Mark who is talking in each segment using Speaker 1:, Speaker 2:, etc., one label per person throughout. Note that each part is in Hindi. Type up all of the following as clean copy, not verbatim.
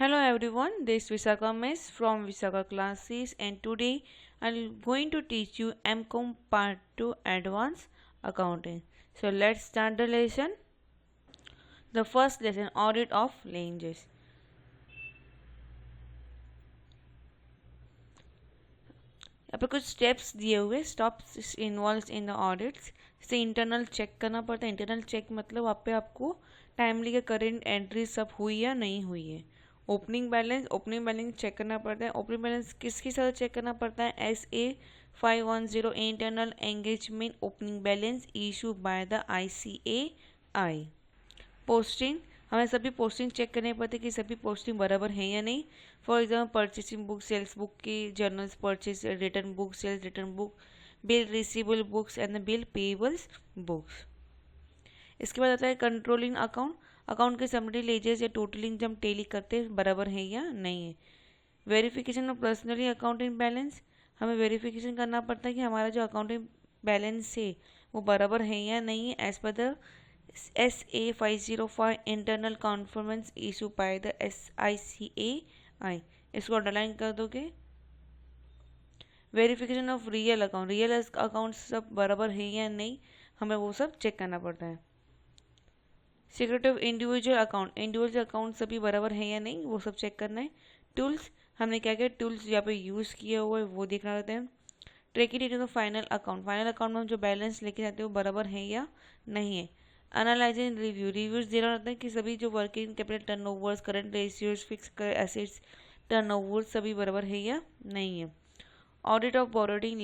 Speaker 1: Hello everyone, this is Visakha Miss from Visakha Classes and today I'm going to teach you MCOM Part 2 Advanced Accounting. So let's start the lesson. The first lesson, Audit of Ranges. यहाँ पे कुछ स्टेप्स दिए हुए steps involve in the audits. जैसे इंटरनल चेक करना पड़ता है. इंटरनल चेक मतलब वहाँ पे आपको टाइमली के करेंट एंट्री सब हुई या नहीं हुई है. ओपनिंग बैलेंस चेक करना पड़ता है. ओपनिंग बैलेंस किसके साथ चेक करना पड़ता है? SA 510 internal engagement opening balance issue by the ICAI. Posting, हमें सभी पोस्टिंग चेक करने पड़ते कि सभी पोस्टिंग बराबर है या नहीं. For example purchasing book, sales book की journals purchase, return book, sales return book, bill receivable books and bill payables books. इसके बाद आता है कंट्रोलिंग अकाउंट. अकाउंट के समरी लेजर्स या टोटलिंग जब हम टेली करते हैं बराबर है या नहीं है. Verification of personally accounting balance, हमें वेरिफिकेशन करना पड़ता है कि हमारा जो अकाउंटिंग बैलेंस है वो बराबर है या नहीं है as per the SA 505 internal conformance issue by the ICAI. इसको अंडरलाइन कर दोगे. वेरिफिकेशन ऑफ रियल अकाउंट सब बराबर है या नहीं, हमें वो सब चेक करना पड़ता है. सिक्योरिटी ऑफ इंडिविजुअल अकाउंट सभी बराबर है या नहीं, वो सब चेक करना है. टूल्स, हमने क्या क्या टूल्स यहाँ पे यूज़ किया हुआ है वो देखना रहता है. ट्रैकिंग डेटा फाइनल अकाउंट में हम जो बैलेंस लेके जाते हैं वो बराबर है या नहीं है. एनालाइजिंग रिव्यूज़ देना रहता है कि सभी जो working capital turnovers, current ratios, fix assets turnovers सभी बराबर है या नहीं है. ऑडिट ऑफ बोरोइंग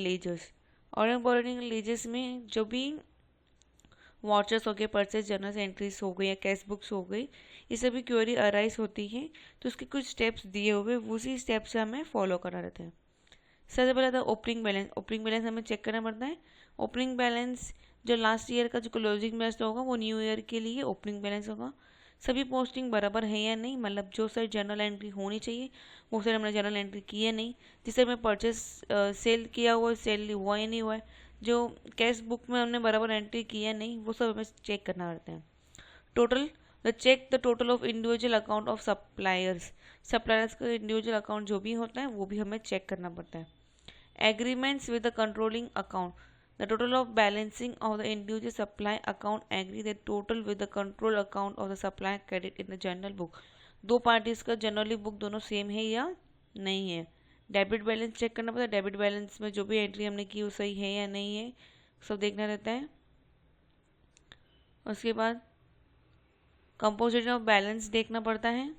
Speaker 1: लेजर्स में जो भी वाचर्स हो गए, परचेज जर्नल एंट्रीज हो गई या कैश बुक्स हो गई, ये सभी क्वेरी अराइज होती है तो उसके कुछ स्टेप्स दिए हुए उसी स्टेप से हमें फॉलो करना रहता है. सबसे पहले था ओपनिंग बैलेंस हमें चेक करना पड़ता है. ओपनिंग बैलेंस जो लास्ट ईयर का जो क्लोजिंग बैलेंस होगा वो न्यू ईयर के लिए ओपनिंग बैलेंस होगा. सभी पोस्टिंग बराबर है या नहीं, मतलब जो सर जर्नल एंट्री होनी चाहिए वो सर हमने जर्नल एंट्री की है नहीं. जिससे हमें परचेज सेल किया हुआ है, सेल हुआ या नहीं हुआ है, जो कैश बुक में हमने बराबर एंट्री की है नहीं, वो सब हमें चेक करना पड़ता है. Total, check the total of individual account of suppliers का इंडिविजुअल अकाउंट जो भी होता है वो भी हमें चेक करना पड़ता है. Agreements with the controlling account. The total of balancing of the individual supply account agree the total with the control account of the supply credit in the journal book. दो पार्टीज का जनरली बुक दोनों सेम है या नहीं है. डेबिट बैलेंस चेक करना पड़ता है. डेबिट बैलेंस में जो भी एंट्री हमने की वो सही है या नहीं है, सब देखना रहता है. उसके बाद कंपोजिशन ऑफ बैलेंस देखना पड़ता है.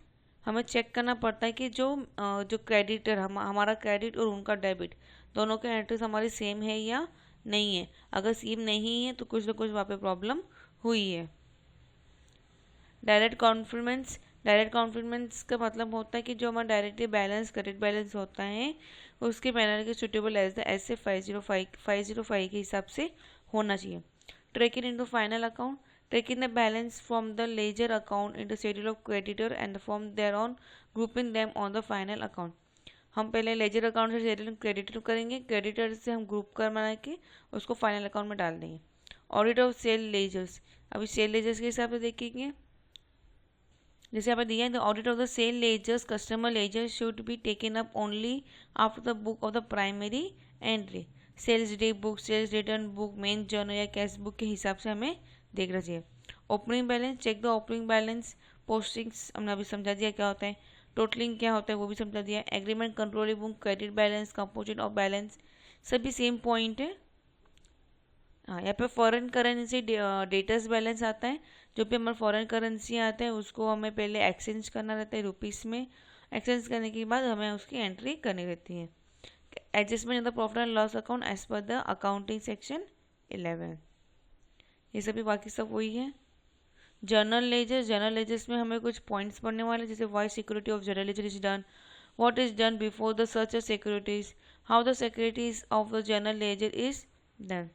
Speaker 1: हमें चेक करना पड़ता है कि जो क्रेडिटर हमारा क्रेडिट और उनका डेबिट दोनों के एंट्रीज हमारी सेम है या नहीं है. अगर सेम नहीं है तो कुछ ना कुछ वहाँ पे प्रॉब्लम हुई है. डायरेक्ट कॉन्फ्रेंस का मतलब होता है कि जो हमारा डायरेक्टली बैलेंस क्रेडिट बैलेंस होता है उसके पैनल के सुटेबल एज द SA 505 के हिसाब से होना चाहिए. Trekking in the final account, taking the balance from the ledger account into schedule of creditor and from thereon grouping them on the final account. हम पहले लेजर अकाउंट से शेड्यूल क्रेडिटर करेंगे, क्रेडिटर से हम ग्रुप कर बना के उसको फाइनल अकाउंट में डाल देंगे. ऑडिट ऑफ सेल लेजर्स, अभी सेल लेजर्स के हिसाब से देखेंगे. जैसे यहाँ पर दिया है the audit of the sale ledgers customer ledger should be taken up only after the book of the primary entry. Sales day book, sales return book, main journal या कैश बुक के हिसाब से हमें देखना चाहिए. Opening balance, check the opening balance. Postings हमने अभी समझा दिया क्या होता है. टोटलिंग क्या होता है वो भी समझा दिया. Agreement, control book, credit balance, composite of balance सभी सेम पॉइंट है. हाँ, यहाँ पे फॉरेन करेंसी डेटर्स बैलेंस आता है. जो भी हमारे फॉरेन करेंसी आते हैं उसको हमें पहले एक्सचेंज करना रहता है रुपीज़ में. एक्सचेंज करने के बाद हमें उसकी एंट्री करनी रहती है. Adjustment in the profit and loss account as per the accounting section 11. ये सभी बाकी सब वही है. जर्नल लेजर्स में हमें कुछ पॉइंट्स पढ़ने वाले, जैसे why security of journal ledger is done, what is done before the search of securities, how the securities of the journal ledger is done.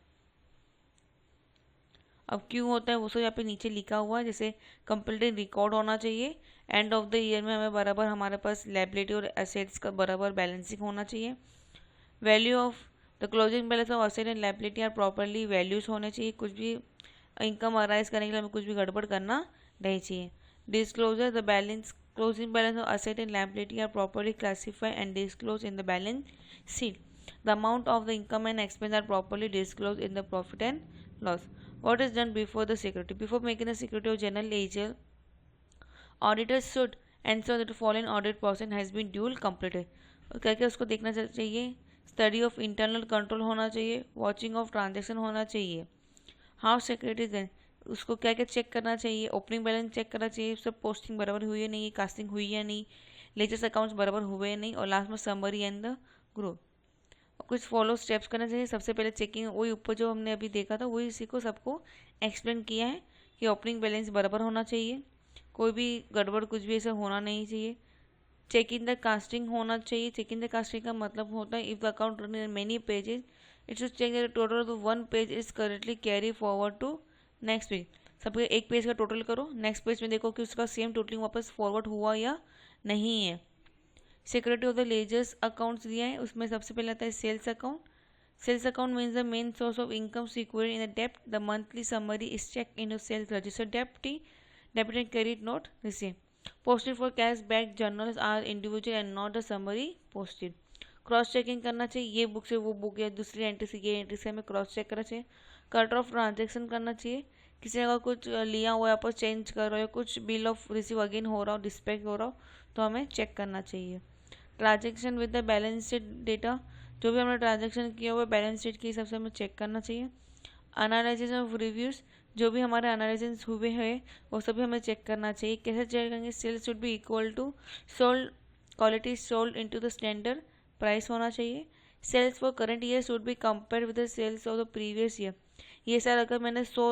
Speaker 1: अब क्यों होता है वो सब यहाँ पे नीचे लिखा हुआ है. जैसे कंप्लीट रिकॉर्ड होना चाहिए. एंड ऑफ द ईयर में हमें बराबर हमारे पास लायबिलिटी और एसेट्स का बराबर बैलेंसिंग होना चाहिए. Value of the closing balance of asset and liability are properly values होने चाहिए. कुछ भी इनकम अराइज करने के लिए हमें कुछ भी गड़बड़ करना नहीं चाहिए. Disclosure the balance closing balance of asset and liability are properly classified and disclosed in the balance sheet. The amount of the income and expense are properly disclosed in the profit and loss. What is done before the security? Before making the security of general ledger, auditors should ensure that the following audit process has been duly completed. और क्या क्या उसको देखना चाहिए? स्टडी ऑफ इंटरनल कंट्रोल होना चाहिए, वॉचिंग ऑफ ट्रांजेक्शन होना चाहिए, हाउ सिक्योरिटी देन उसको क्या क्या चेक करना चाहिए, ओपनिंग बैलेंस चेक करना चाहिए, सब पोस्टिंग बराबर हुई है नहीं, कास्टिंग हुई है नहीं, लेजर्स अकाउंट्स बराबर हुए हैं नहीं, और लास्ट में समरी एंड द ग्रुप। कुछ फॉलो स्टेप्स करना चाहिए। सबसे पहले चेकिंग, वही ऊपर जो हमने अभी देखा था वही इसी को सबको एक्सप्लेन किया है कि ओपनिंग बैलेंस बराबर होना चाहिए, कोई भी गड़बड़ कुछ भी ऐसा होना नहीं चाहिए। चेक इन द कास्टिंग होना चाहिए। चेक इन द कास्टिंग का मतलब होता है if the account run in many pages it should check the total of one page is correctly carry forward to next page. सबके एक पेज का टोटल करो, नेक्स्ट पेज में देखो कि उसका सेम टोटलिंग वापस फॉरवर्ड हुआ या नहीं है। Security of the ledgers accounts दिया है, उसमें सबसे पहले आता है sales account. Sales account means the main source of income secured in the डेप्ट। The monthly summary is check in sales register deputy debit and credit note receive. Posted for cash back journals are individual and not the summary posted. Cross checking करना चाहिए, ये बुक से वो बुक या दूसरी एंट्री से ये एंट्री से हमें क्रॉस चेक करना चाहिए। कट ऑफ ट्रांजेक्शन करना चाहिए, किसी ने अगर कुछ लिया हुआ है, आप चेंज कर रहे हो, कुछ बिल ऑफ रिसीव अगेन हो रहा हो, डिस्पैच हो रहा हो, तो हमें चेक करना चाहिए। Transaction with the balance sheet data, जो भी हमने ट्रांजेक्शन किया हुआ बैलेंस शीट के हिसाब से हमें चेक करना चाहिए। एनालिसिस ऑफ रिव्यूज़, जो भी हमारे एनालिसिस हुए हैं वो सभी हमें चेक करना चाहिए। कैसे चेक करेंगे? Sales should be equal to sold quality sold into the standard price होना चाहिए। Sales for current year should be compare with the sales of the previous year. ये सर अगर मैंने 100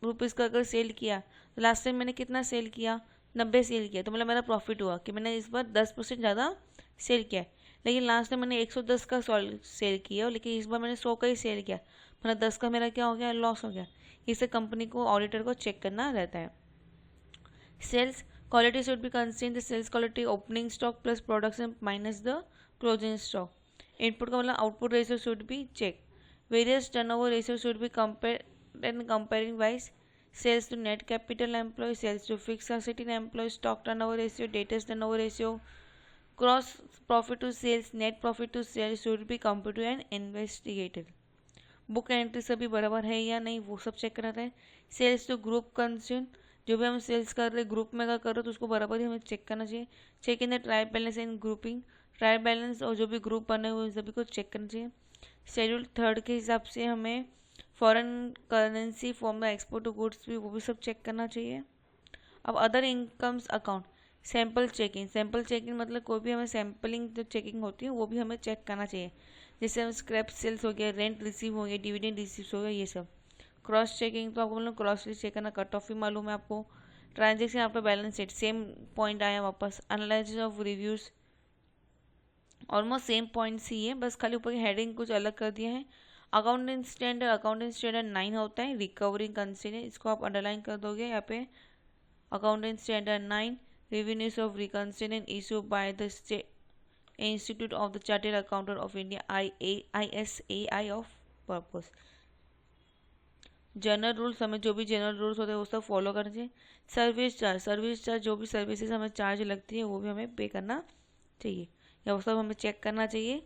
Speaker 1: रुपीज़ का अगर सेल किया तो लास्ट टाइम मैंने कितना सेल किया? 90 सेल किया, तो मतलब मेरा प्रॉफिट हुआ कि मैंने इस बार 10% ज़्यादा सेल किया है। लेकिन लास्ट टाइम मैंने 110 का सेल किया, लेकिन इस बार मैंने 100 का ही सेल किया, मतलब 10 का मेरा क्या हो गया? लॉस हो गया। इसे कंपनी को ऑडिटर को चेक करना रहता है। Sales quality should be consider the sales quality opening stock plus production minus the closing stock. Input का मतलब output ratio should be check. Various turnover ratio should be compare and comparing wise sales to net capital employ, sales to fix asset in employ, stock turnover ratio, debtors turnover ratio, cross profit to sales, net profit to sales should be computed and investigated. Book entry सभी बराबर है या नहीं वो सब चेक करना है। सेल्स टू ग्रुप कंज्यूम, जो भी हम सेल्स कर रहे ग्रुप में अगर कर रहे हो तो उसको बराबर ही हमें चेक करना चाहिए। Check in the trial balance and grouping, trial balance और जो भी ग्रुप बने हुए सभी को चेक करना चाहिए। शेड्यूल 3 के हिसाब से हमें foreign currency from the export to goods भी वो भी सब चेक करना चाहिए। अब other incomes account, sample checking. Sample checking मतलब कोई भी हमें सैम्पलिंग जो चेकिंग होती है वो भी हमें चेक करना चाहिए। जैसे हम स्क्रैप सेल्स हो गया, रेंट रिसीव हो गया, डिविडेंड रिसीव हो गया, ये सब। क्रॉस चेकिंग तो आपको बोलो क्रॉस चेक करना, कट ऑफ भी मालूम है आपको। Transaction after balance sheet, same point आया वापस। Analysis of reviews, almost same points ही है, बस खाली ऊपर की हेडिंग कुछ अलग कर दिया है। अकाउंटिंग स्टैंडर्ड 9 होता है। रिकवरिंग कंसिडर, इसको आप अंडरलाइन कर दोगे यहाँ पे। Accounting standard 9, revenues of reconsider issue by the Institute of the Chartered Accountant of India ISAI of purpose. General rules, हमें जो भी जनरल रूल्स होते हैं वो सब फॉलो करना चाहिए। सर्विस चार्ज जो भी सर्विसेज हमें चार्ज लगती है वो भी हमें पे करना चाहिए या वो सब हमें चेक करना चाहिए।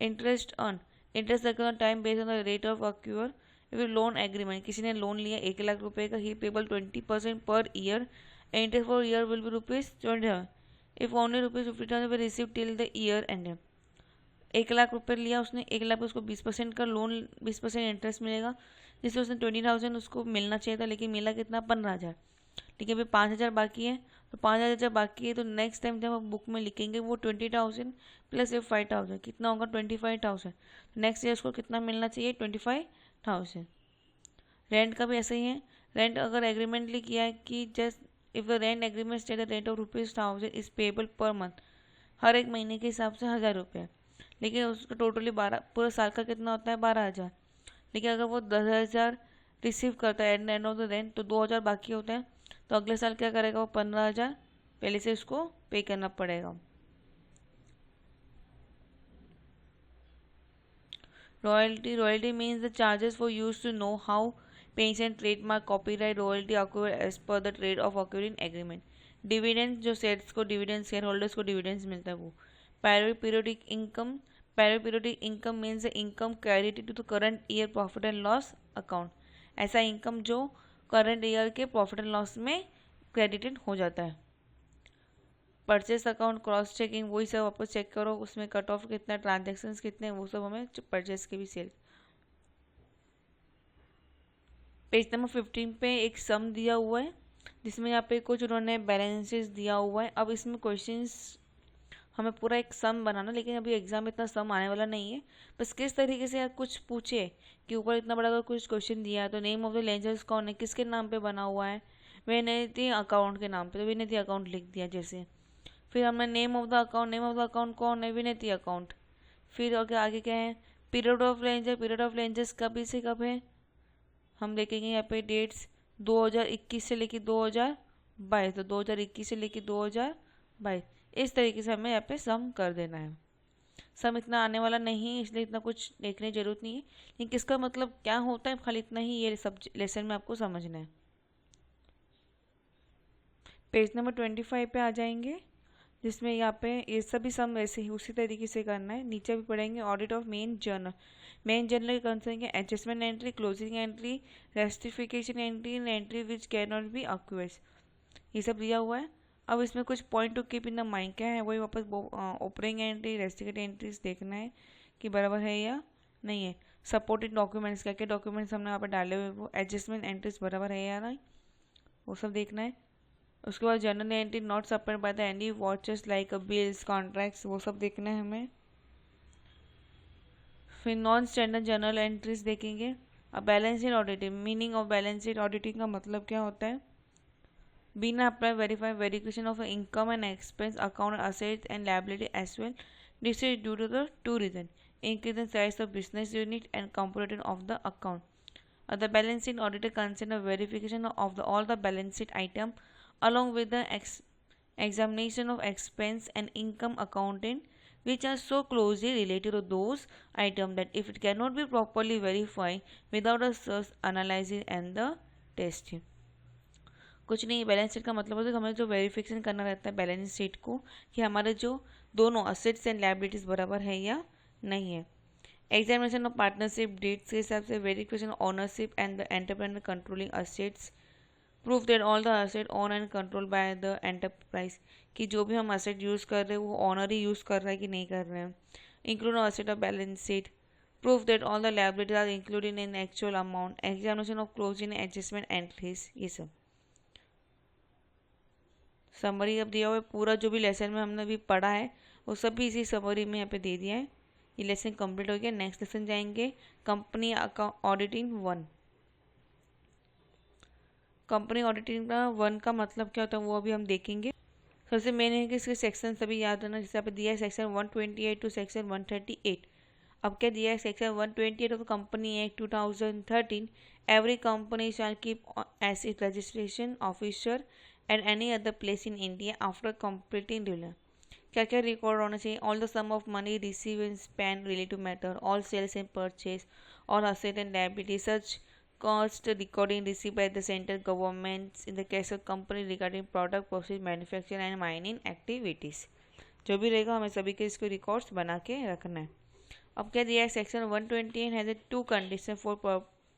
Speaker 1: Interest earn time based on the rate of accrue. Loan agreement, किसी ने लोन लिया 1 लाख रुपए का, ही payable 20% per year, interest for year will be rupees 20,000 if only rupees 50,000 were received till the year end। 1 lakh रुपए लिया उसने, 1 लाख पे उसको 20% का लोन, 20% इंटरेस्ट मिलेगा, जिससे उसने 20,000 उसको मिलना चाहिए था, लेकिन मिला कितना? 15,000। लेकिन अभी 5,000 बाकी है, तो 5,000 जब बाकी है तो नेक्स्ट टाइम जब हम बुक में लिखेंगे वो 20,000 प्लस ये 5,000 कितना होगा? 25,000। नेक्स्ट ईयर उसको कितना मिलना चाहिए? 25,000। रेंट का भी ऐसा ही है। रेंट अगर एग्रीमेंटली किया है कि just if the rent agreement state the rent of ₹1,000 is payable per month, हर एक महीने के हिसाब से 1,000 रुपये, लेकिन उसका टोटली 12 पूरा साल का कितना होता है? 12,000। लेकिन अगर वो 10,000 रिसीव करता है एंड ऑफ द रेंट तो 2,000 बाकी होता है, तो अगले साल क्या करेगा? वो 15,000 पहले से उसको पे करना पड़ेगा। Royalty means the charges for use to know how patent and trademark, copyright, royalty acquired as per the trade of acquiring agreement. Dividend, जो शेयर्स को डिविडेंड, शेयर होल्डर्स को डिविडेंड्स मिलता है वो। Periodic income, periodic income means the income credited to the current year profit and loss account. ऐसा इनकम जो करंट ईयर के प्रॉफिट एंड लॉस में क्रेडिटेड हो जाता है। परचेस अकाउंट, क्रॉस चेकिंग, वही सब वापस चेक करो, उसमें कट ऑफ कितना, ट्रांजेक्शन्स कितने, वो सब हमें परचेस के भी सेल। पेज नंबर 15 पे एक सम दिया हुआ है जिसमें यहाँ पे कुछ उन्होंने बैलेंसेस दिया हुआ है। अब इसमें क्वेश्चंस हमें पूरा एक सम बनाना, लेकिन अभी एग्जाम में इतना सम आने वाला नहीं है। बस किस तरीके से कुछ पूछे कि ऊपर इतना बड़ा अगर कुछ क्वेश्चन दिया है तो नेम ऑफ द लेंजर्स कौन है, किसके नाम पे बना हुआ है, विनती अकाउंट के नाम पे, तो विनती अकाउंट लिख दिया जैसे। फिर हमने नेम ऑफ द अकाउंट कौन है, विनती अकाउंट। फिर आगे क्या है, पीरियड ऑफ लेंजर्स कब से कब है, हम देखेंगे यहाँ पे डेट्स 2021 से लेकर 2022, तो 2021 से लेकर 2022। इस तरीके से हमें यहाँ पे सम कर देना है। सम इतना आने वाला नहीं है इसलिए इतना कुछ देखने की जरूरत नहीं है, लेकिन किसका मतलब क्या होता है खाली इतना ही ये सब लेसन में आपको समझना है। पेज नंबर 25 पे आ जाएंगे जिसमें यहाँ पे ये सभी सम वैसे ही उसी तरीके से करना है। नीचे भी पढ़ेंगे ऑडिट ऑफ मेन जर्नल के कंसर्न के adjustment entry, closing entry, rectification entry, entry which can not be accuse, ये सब दिया हुआ है। अब इसमें कुछ point to keep in the mind क्या है, वही वापस ओपनिंग एंट्री, रेस्टिकेट एंट्रीज देखना है कि बराबर है या नहीं है। सपोर्टिंग डॉक्यूमेंट्स, क्या क्या डॉक्यूमेंट्स हमने यहाँ पर डाले हुए, वो एडजस्टमेंट एंट्रीज बराबर है या नहीं, वो सब देखना है। उसके बाद journal entry not supported by the any watches like bills, contracts, वो सब देखना है हमें। फिर नॉन स्टैंडर्ड जर्नल एंट्रीज देखेंगे। अब balance sheet auditing, meaning of balance sheet auditing का मतलब क्या होता है, बीना apply verify verification of income and expense account, assets and liability as well. This is due to the two reasons: increase in size of business unit and component of the account. The balance sheet auditor consider verification of all the balance sheet item along with the examination of expense and income accounting which are so closely related to those items that if it cannot be properly verified without a search analysis and the testing. कुछ नहीं, बैलेंस शीट का मतलब होता है कि हमें जो वेरिफिकेशन करना रहता है बैलेंस शीट को कि हमारे जो दोनों असेट्स एंड लायबिलिटीज बराबर है या नहीं है। एग्जामिनेशन ऑफ पार्टनरशिप डेट्स के हिसाब से verification ownership and the entrepreneur controlling assets, proof that all the asset own and control by the enterprise, कि जो भी हम असेट यूज़ कर रहे हैं वो ऑनर ही यूज़ कर रहा है कि नहीं कर रहे हैं। Include asset of balance sheet, proof that all the liabilities are included in actual amount, examination of closing adjustment entries, ये सब समरी अब दिया हुआ है। पूरा जो भी लेसन में हमने अभी पढ़ा है वो सब भी इसी समरी में यहाँ पे दे दिया है। ये लेसन कंप्लीट हो गया। नेक्स्ट लेसन जाएंगे कंपनी ऑडिटिंग 1। कंपनी ऑडिटिंग का 1 का मतलब क्या होता है वो अभी हम देखेंगे। सबसे मेन है कि इसके सेक्शन सभी याद रखना, जैसे यहाँ पे दिया है सेक्शन 128 टू सेक्शन 138। अब क्या दिया है section 128 of company act 2013, every company shall keep as it registration officer at any other place in India after completing dealer. क्या क्या रिकॉर्ड होना चाहिए, all the sum of money receive in spend relative matter, all sales and purchase, all asset and liability, such cost recording received by the central governments in the case of company regarding product process manufacture and mining activities। जो भी रहेगा हमें सभी के इसको रिकॉर्ड्स बना के रखना है। अब क्या दिया है section 128 has a 2 condition for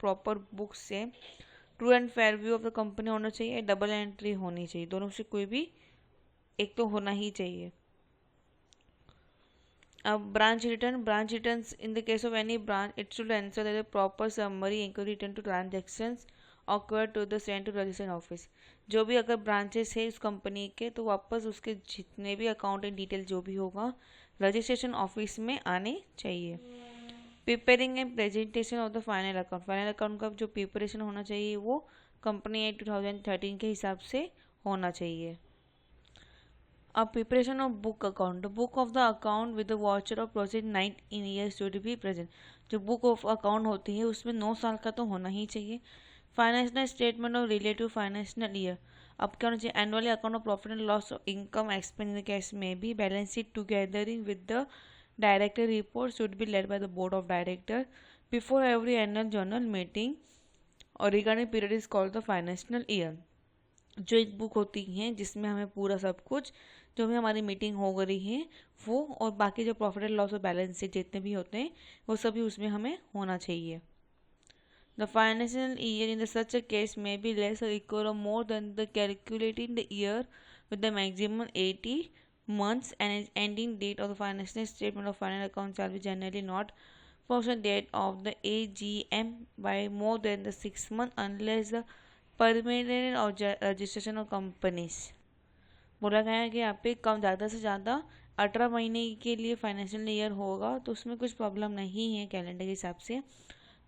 Speaker 1: proper books से, true and fair view of the company होना चाहिए, डबल एंट्री होनी चाहिए, दोनों से कोई भी एक तो होना ही चाहिए। Branch returns in the case of any branch it should ensure that a proper summary inquiry return to transactions occurred to the central registration office। जो भी अगर ब्रांचेस है उस कंपनी के तो वापस उसके जितने भी अकाउंटिंग डिटेल जो भी होगा रजिस्ट्रेशन ऑफिस में आने चाहिए। Preparing and presentation of the final account का जो प्रिपरेशन होना चाहिए वो कंपनी एक्ट 2013 के हिसाब से होना चाहिए। अब preparation of book account, the book of the account with the watcher of process 9 in years should be present. जो बुक ऑफ अकाउंट होती है उसमें 9 साल का तो होना ही चाहिए। Financial statement of relative financial year, अब क्या होना चाहिए, annually account of profit and loss of income expense case में भी balance sheet togethering with the director report should be laid by the board of director before every annual general meeting और regarding period is called the financial year. जो एक बुक होती है जिसमें हमें पूरा सब कुछ जो भी हमारी मीटिंग हो गई है वो और बाकी जो प्रॉफिट एंड लॉस और बैलेंस शीट जितने भी होते हैं वो सभी उसमें हमें होना चाहिए। The financial year in such a case may be less or equal or more than the calculating the year with the maximum 80 months and its ending date of the financial statement of final account shall be generally not posted date of the AGM by more than the 6 months unless the permanent or registration of companies। बोला गया है कि आप पे कम ज़्यादा से ज़्यादा 18 महीने के लिए फाइनेंशियल ईयर होगा तो उसमें कुछ प्रॉब्लम नहीं है कैलेंडर के हिसाब से।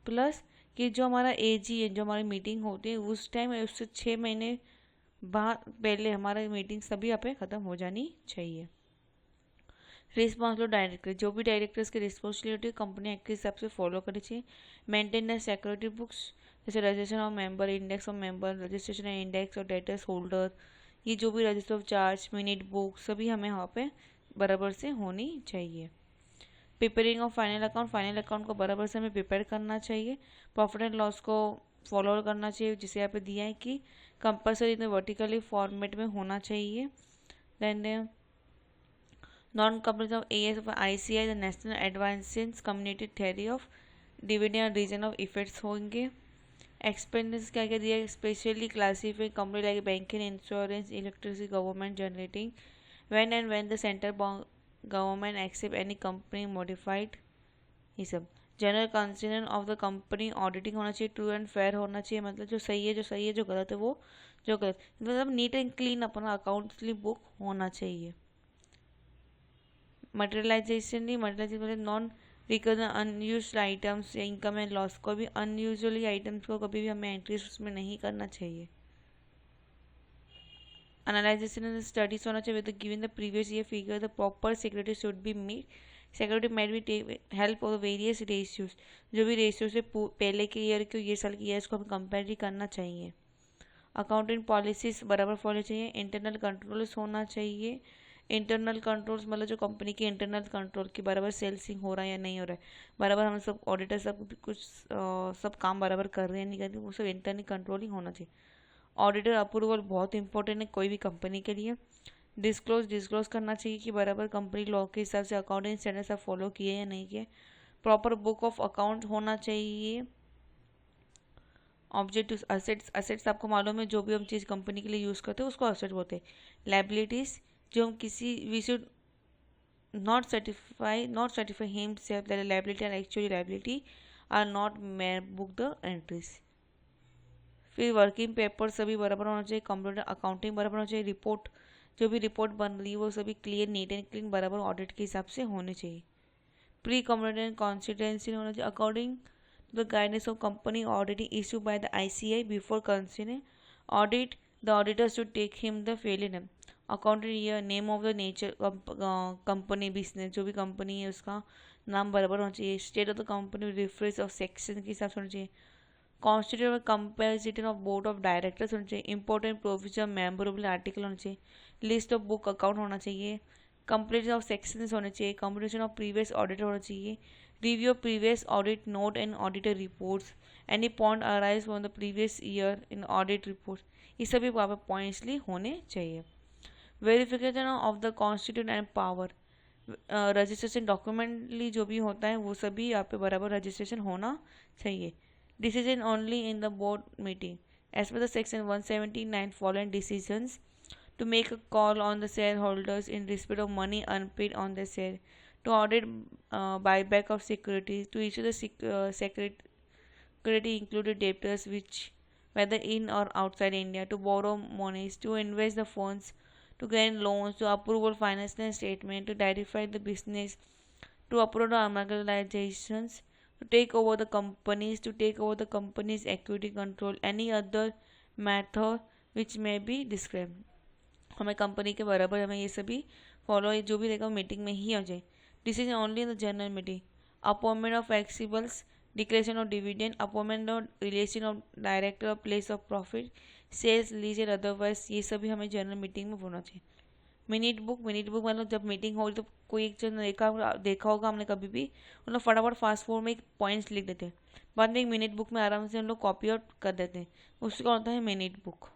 Speaker 1: प्लस कि जो हमारा एजी है जो हमारी मीटिंग होती है उस टाइम उससे 6 महीने बाद पहले हमारा मीटिंग सभी यहाँ पे ख़त्म हो जानी चाहिए। रिस्पॉन्सिबल डायरेक्टर जो भी डायरेक्टर्स की रिस्पॉन्सिबिलिटी कंपनी एक्ट के हिसाब से फॉलो करनी चाहिए। मेंटेनेंस सिक्योरिटी बुक्स जैसे registration of member, index of member, registration index और डेटर्स होल्डर, ये जो भी register of charge, minute book सभी हमें यहाँ पे बराबर से होनी चाहिए। प्रिपेयरिंग ऑफ फाइनल अकाउंट को बराबर से हमें प्रिपेयर करना चाहिए। प्रॉफिट एंड लॉस को फॉलो करना चाहिए जिसे यहाँ पे दिया है कि कंपलसरी इन वर्टिकली फॉर्मेट में होना चाहिए। Then non companies of AS of ICI the national advances community theory of dividend reason of effects होंगे। एक्सपेंसेस क्या क्या दिया है, specially classified company like banking, insurance, electricity, government generating, when and when the center government except any company modified, ये सब। General consideration of the company auditing होना चाहिए, ट्रू एंड फेयर होना चाहिए, मतलब जो सही है जो सही है, जो गलत है वो जो गलत, मतलब नीट एंड क्लीन अपना अकाउंट्सली बुक होना चाहिए। मटेरियलाइजेशन नहीं, मटेरियलाइजेशन मतलब नॉन रिकॉर्ड अनयूज्ड आइटम्स या इनकम एंड लॉस को भी अनयूजुअली आइटम्स को कभी भी हमें एंट्रीज उसमें नहीं करना चाहिए। Analyzation and studies होना चाहिए with given the previous year figure the proper security should be made, security might be help of the various ratios, जो भी रेशियो से पहले के ईयर को ये साल के ईयर को हमें कंपेयर करना चाहिए। अकाउंटिंग पॉलिसीज बराबर फॉलो चाहिए। इंटरनल कंट्रोल्स होना चाहिए। इंटरनल कंट्रोल्स मतलब जो कंपनी की इंटरनल कंट्रोल की बराबर सेल्सिंग हो रहा है या नहीं हो रहा है, बराबर हम सब ऑडिटर सब कुछ सब काम बराबर कर रहे हैं नहीं कर रहे, वो सब इंटरनल कंट्रोलिंग होना चाहिए। ऑडिटर अप्रूवल बहुत इंपॉर्टेंट है कोई भी कंपनी के लिए। डिस्क्लोज करना चाहिए कि बराबर कंपनी लॉ के हिसाब से अकाउंटिंग स्टैंडर्ड सब फॉलो किए या नहीं किए। प्रॉपर बुक ऑफ अकाउंट होना चाहिए। ऑब्जेक्टिव्स, असेट्स आपको मालूम है जो भी हम चीज़ कंपनी के लिए यूज़ करते हैं उसको असेट बोलते हैं। लाइबिलिटीज जो हम किसी we should not certify himself that a liability and actually liability are not mere book the entries। फिर वर्किंग पेपर सभी बराबर होना चाहिए। कंप्यूटर अकाउंटिंग बराबर होना चाहिए। रिपोर्ट जो भी रिपोर्ट बन रही है वो सभी क्लियर, नीट एंड क्लीन बराबर ऑडिट के हिसाब से होने चाहिए। प्री कंप्यूटर कॉन्सिस्टेंसी होना चाहिए। According to the guidance of company auditing issue by the ICI before considering audit the auditor should take him the failure accountant year, name of the nature company, business जो भी कंपनी है उसका नाम बराबर होना चाहिए। State of the company reference of section के हिसाब से होना चाहिए। कॉन्स्टिट्यूट और comparison of board of directors होना चाहिए। इंपॉर्टेंट प्रोविजन मेमोरेबल आर्टिकल होना चाहिए। लिस्ट ऑफ बुक अकाउंट होना चाहिए। कंप्लीट ऑफ सेक्शंस होने चाहिए। कंप्लीशन ऑफ प्रीवियस ऑडिट होना चाहिए। Review of previous audit note and auditor reports, any point arise from the previous year in audit report, ये सभी वहाँ पर पॉइंट्सली होने चाहिए। Verification of the constitute and power, registration डॉक्यूमेंटली जो भी होता है वो सभी यहाँ पे बराबर रजिस्ट्रेशन होना चाहिए। Decision only in the board meeting as per the section 179 following decisions to make a call on the shareholders in respect of money unpaid on the share, to audit buyback of securities, to issue the security included debtors which whether in or outside India, to borrow monies, to invest the funds, to grant loans, to approve financial statement, to clarify the business, to approve the organizations, to take over the company's equity control, any other method which may be described। हमें कंपनी के बराबर हमें ये सभी फॉलो जो भी रहेगा मीटिंग में ही हो जाए। Decision only in the general meeting. Appointment of flexibles, declaration of dividend, appointment of relation of director of place of profit, sales lease and otherwise, ये सभी हमें जनरल मीटिंग में बोलना चाहिए। मिनट बुक मतलब जब मीटिंग हो तो कोई एक जन देखा होगा हमने कभी भी, उन लोग फटाफट फास्ट फॉरवर्ड में एक पॉइंट्स लिख देते हैं, बाद में एक मिनट बुक में आराम से उन लोग कॉपी आउट कर देते हैं, उसका होता है minute book.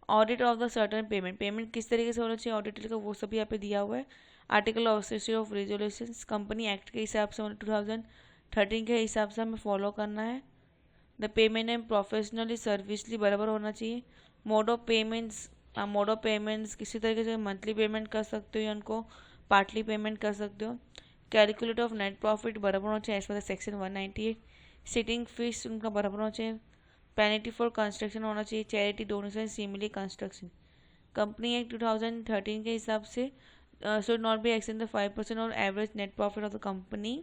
Speaker 1: Audit of the certain payment किस तरीके से होना चाहिए ऑडिट का, वो सभी यहाँ पे दिया हुआ है। Article of resolution company act के हिसाब से 2013 के हिसाब से हमें फॉलो करना है। द पेमेंट एंड प्रोफेशनली सर्विसली बराबर होना चाहिए। मोड ऑफ पेमेंट्स किसी तरीके से मंथली पेमेंट कर सकते हो या उनको पार्टली पेमेंट कर सकते हो। कैलकुलेट ऑफ नेट प्रॉफिट बराबर होना चाहिए as per section 198। Sitting fees उनका बराबर होना चाहिए। पेनल्टी फॉर कंस्ट्रक्शन होना चाहिए, charity donation similarly construction. Company act 2013 के हिसाब से should not be extend the 5% और average net profit of the company.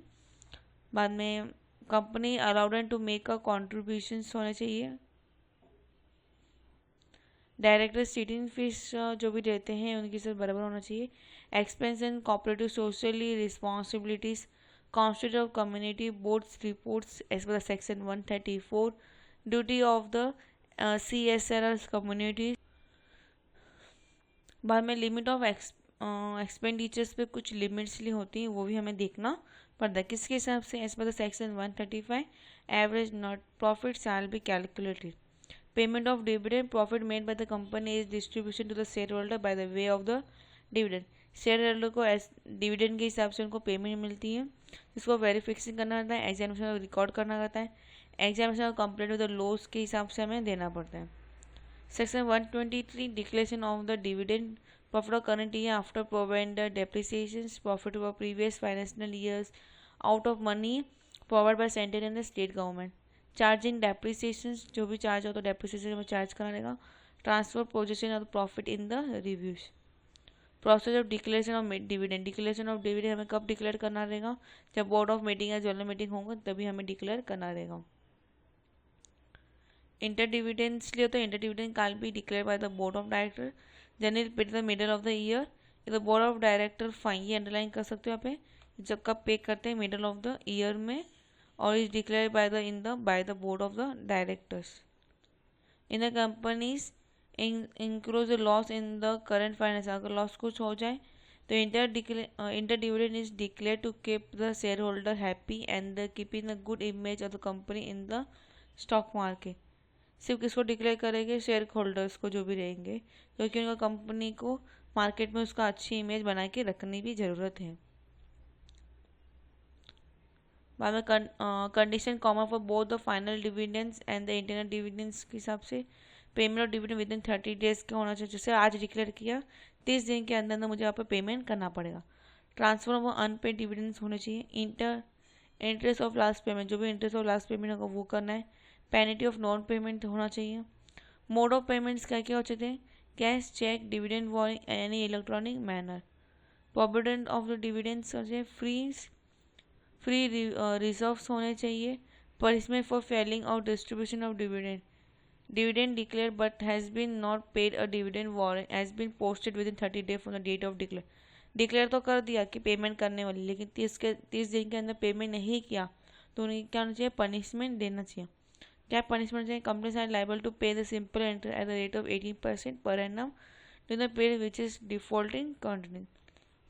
Speaker 1: बाद में company allowed and to make a contribution होने चाहिए। डायरेक्टर सीटिंग फीस जो भी देते हैं उनकी सब बराबर होना चाहिए। Expense and cooperative socially responsibilities constitute of community boards reports as per section 134। Duty of the CSR community. बाद में लिमिट ऑफ एक्सपेंडिचर्स पे कुछ लिमिट्स ली होती हैं, वो भी हमें देखना पड़ता है किसके हिसाब से, as per the section 135। Average net profit shall be calculated. Payment of dividend profit made by the company is distribution to the share holder by the way of the dividend. Share holder को डिविडेंड के हिसाब से उनको पेमेंट मिलती है, जिसको वेरिफिकेशन करना रहता है, एग्जामिनेशन रिकॉर्ड करना रहता है, examination complete with the loss के हिसाब से हमें देना पड़ता है। Section 123 declaration of the dividend profit of current year after provided depreciations profit of previous financial years out of money provide by central and state government. Charging depreciations जो भी चार्ज हो तो डेप्रिसिएशन में चार्ज करना रहेगा। Transfer position of profit in the reviews. Process of declaration of dividend हमें कब डिक्लेयर करना रहेगा, जब बोर्ड ऑफ मीटिंग या जनरल मीटिंग होगा तभी हमें डिक्लेयर करना रहेगा। इंटर डिविडेंड्स लिए तो inter dividend can be declare by the board of director generally paid the middle of the year. The board of director fine, ये अंडरलाइन कर सकते हो यहाँ पे, जब कब पे करते हैं मिडल ऑफ द ईयर में, और is declare by the board of the directors. In the companies include loss in the current finance, अगर लॉस कुछ हो जाए तो inter dividend is declare to keep the share holder happy and keeping the good image of the company in the stock market. सिर्फ किसको डिक्लेयर करेंगे, शेयर होल्डर्स को जो भी रहेंगे, क्योंकि उनका कंपनी को मार्केट में उसका अच्छी इमेज बना के रखने की ज़रूरत है। बाद में condition common for both the final dividends and the internal dividends के हिसाब से payment of dividend with in 30 days का होना चाहिए। जैसे आज डिक्लेयर किया 30 दिन के अंदर मुझे यहाँ पर पेमेंट करना पड़ेगा। ट्रांसफर ऑफ अनपेड डिविडेंड्स होने चाहिए। इंटरेस्ट ऑफ लास्ट पेमेंट, जो भी इंटरेस्ट ऑफ लास्ट पेमेंट होगा वो करना है। पेनल्टी ऑफ नॉन पेमेंट होना चाहिए। मोड ऑफ पेमेंट्स क्या क्या होते थे, cash, cheque, dividend warrant any electronic manner. Provident of the dividends free reserves होने चाहिए। Punishment for failing of distribution of dividend declare but has been not paid a dividend warrant has been posted within 30 days from the date of declare तो कर दिया कि पेमेंट करने वाली, लेकिन 30 दिन के अंदर पेमेंट नहीं किया तो उन्हें क्या होना चाहिए, पनिशमेंट देना चाहिए। क्या पनिशमेंट चाहिए, companies are liable to pay the simple interest at the rate of 18% per annum to the period which is defaulting continue.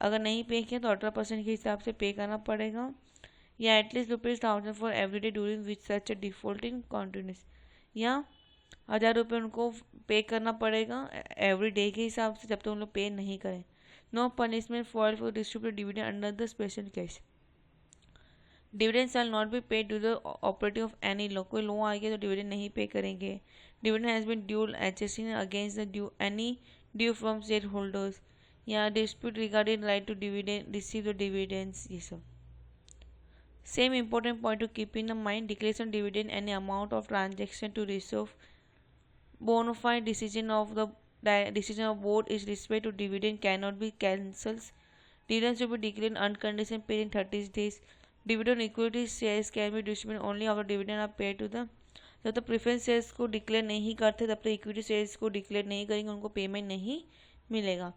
Speaker 1: अगर नहीं पे किया तो 18% के हिसाब से पे करना पड़ेगा, या at least ₹1000 for every day during which such a defaulting continuous, या 1000 रुपये उनको पे करना पड़ेगा एवरी डे के हिसाब से जब तक उन लोग पे नहीं करें। No punishment for distribute dividend under the special case. Dividend shall not be paid to the operative of any law, कोई लॉ आ गया तो डिविडेंड नहीं पे करेंगे। Dividend has been due adjusting against the due any due from shareholders, या dispute regarding right to dividend receive the dividends, ये सब। Same important point to keep in mind, declaration dividend any amount of transaction to resolve bona fide decision of board is respect to dividend cannot be cancelled. Dividends should be declared unconditional paid in 30 days. Dividend equity shares can be distributed only after dividend are paid to the, जब तक प्रेफरेंस शेयर्स को डिक्लेयर नहीं करते तब तक इक्विटी शेयर्स को डिक्लेयर नहीं करेंगे, उनको पेमेंट नहीं मिलेगा।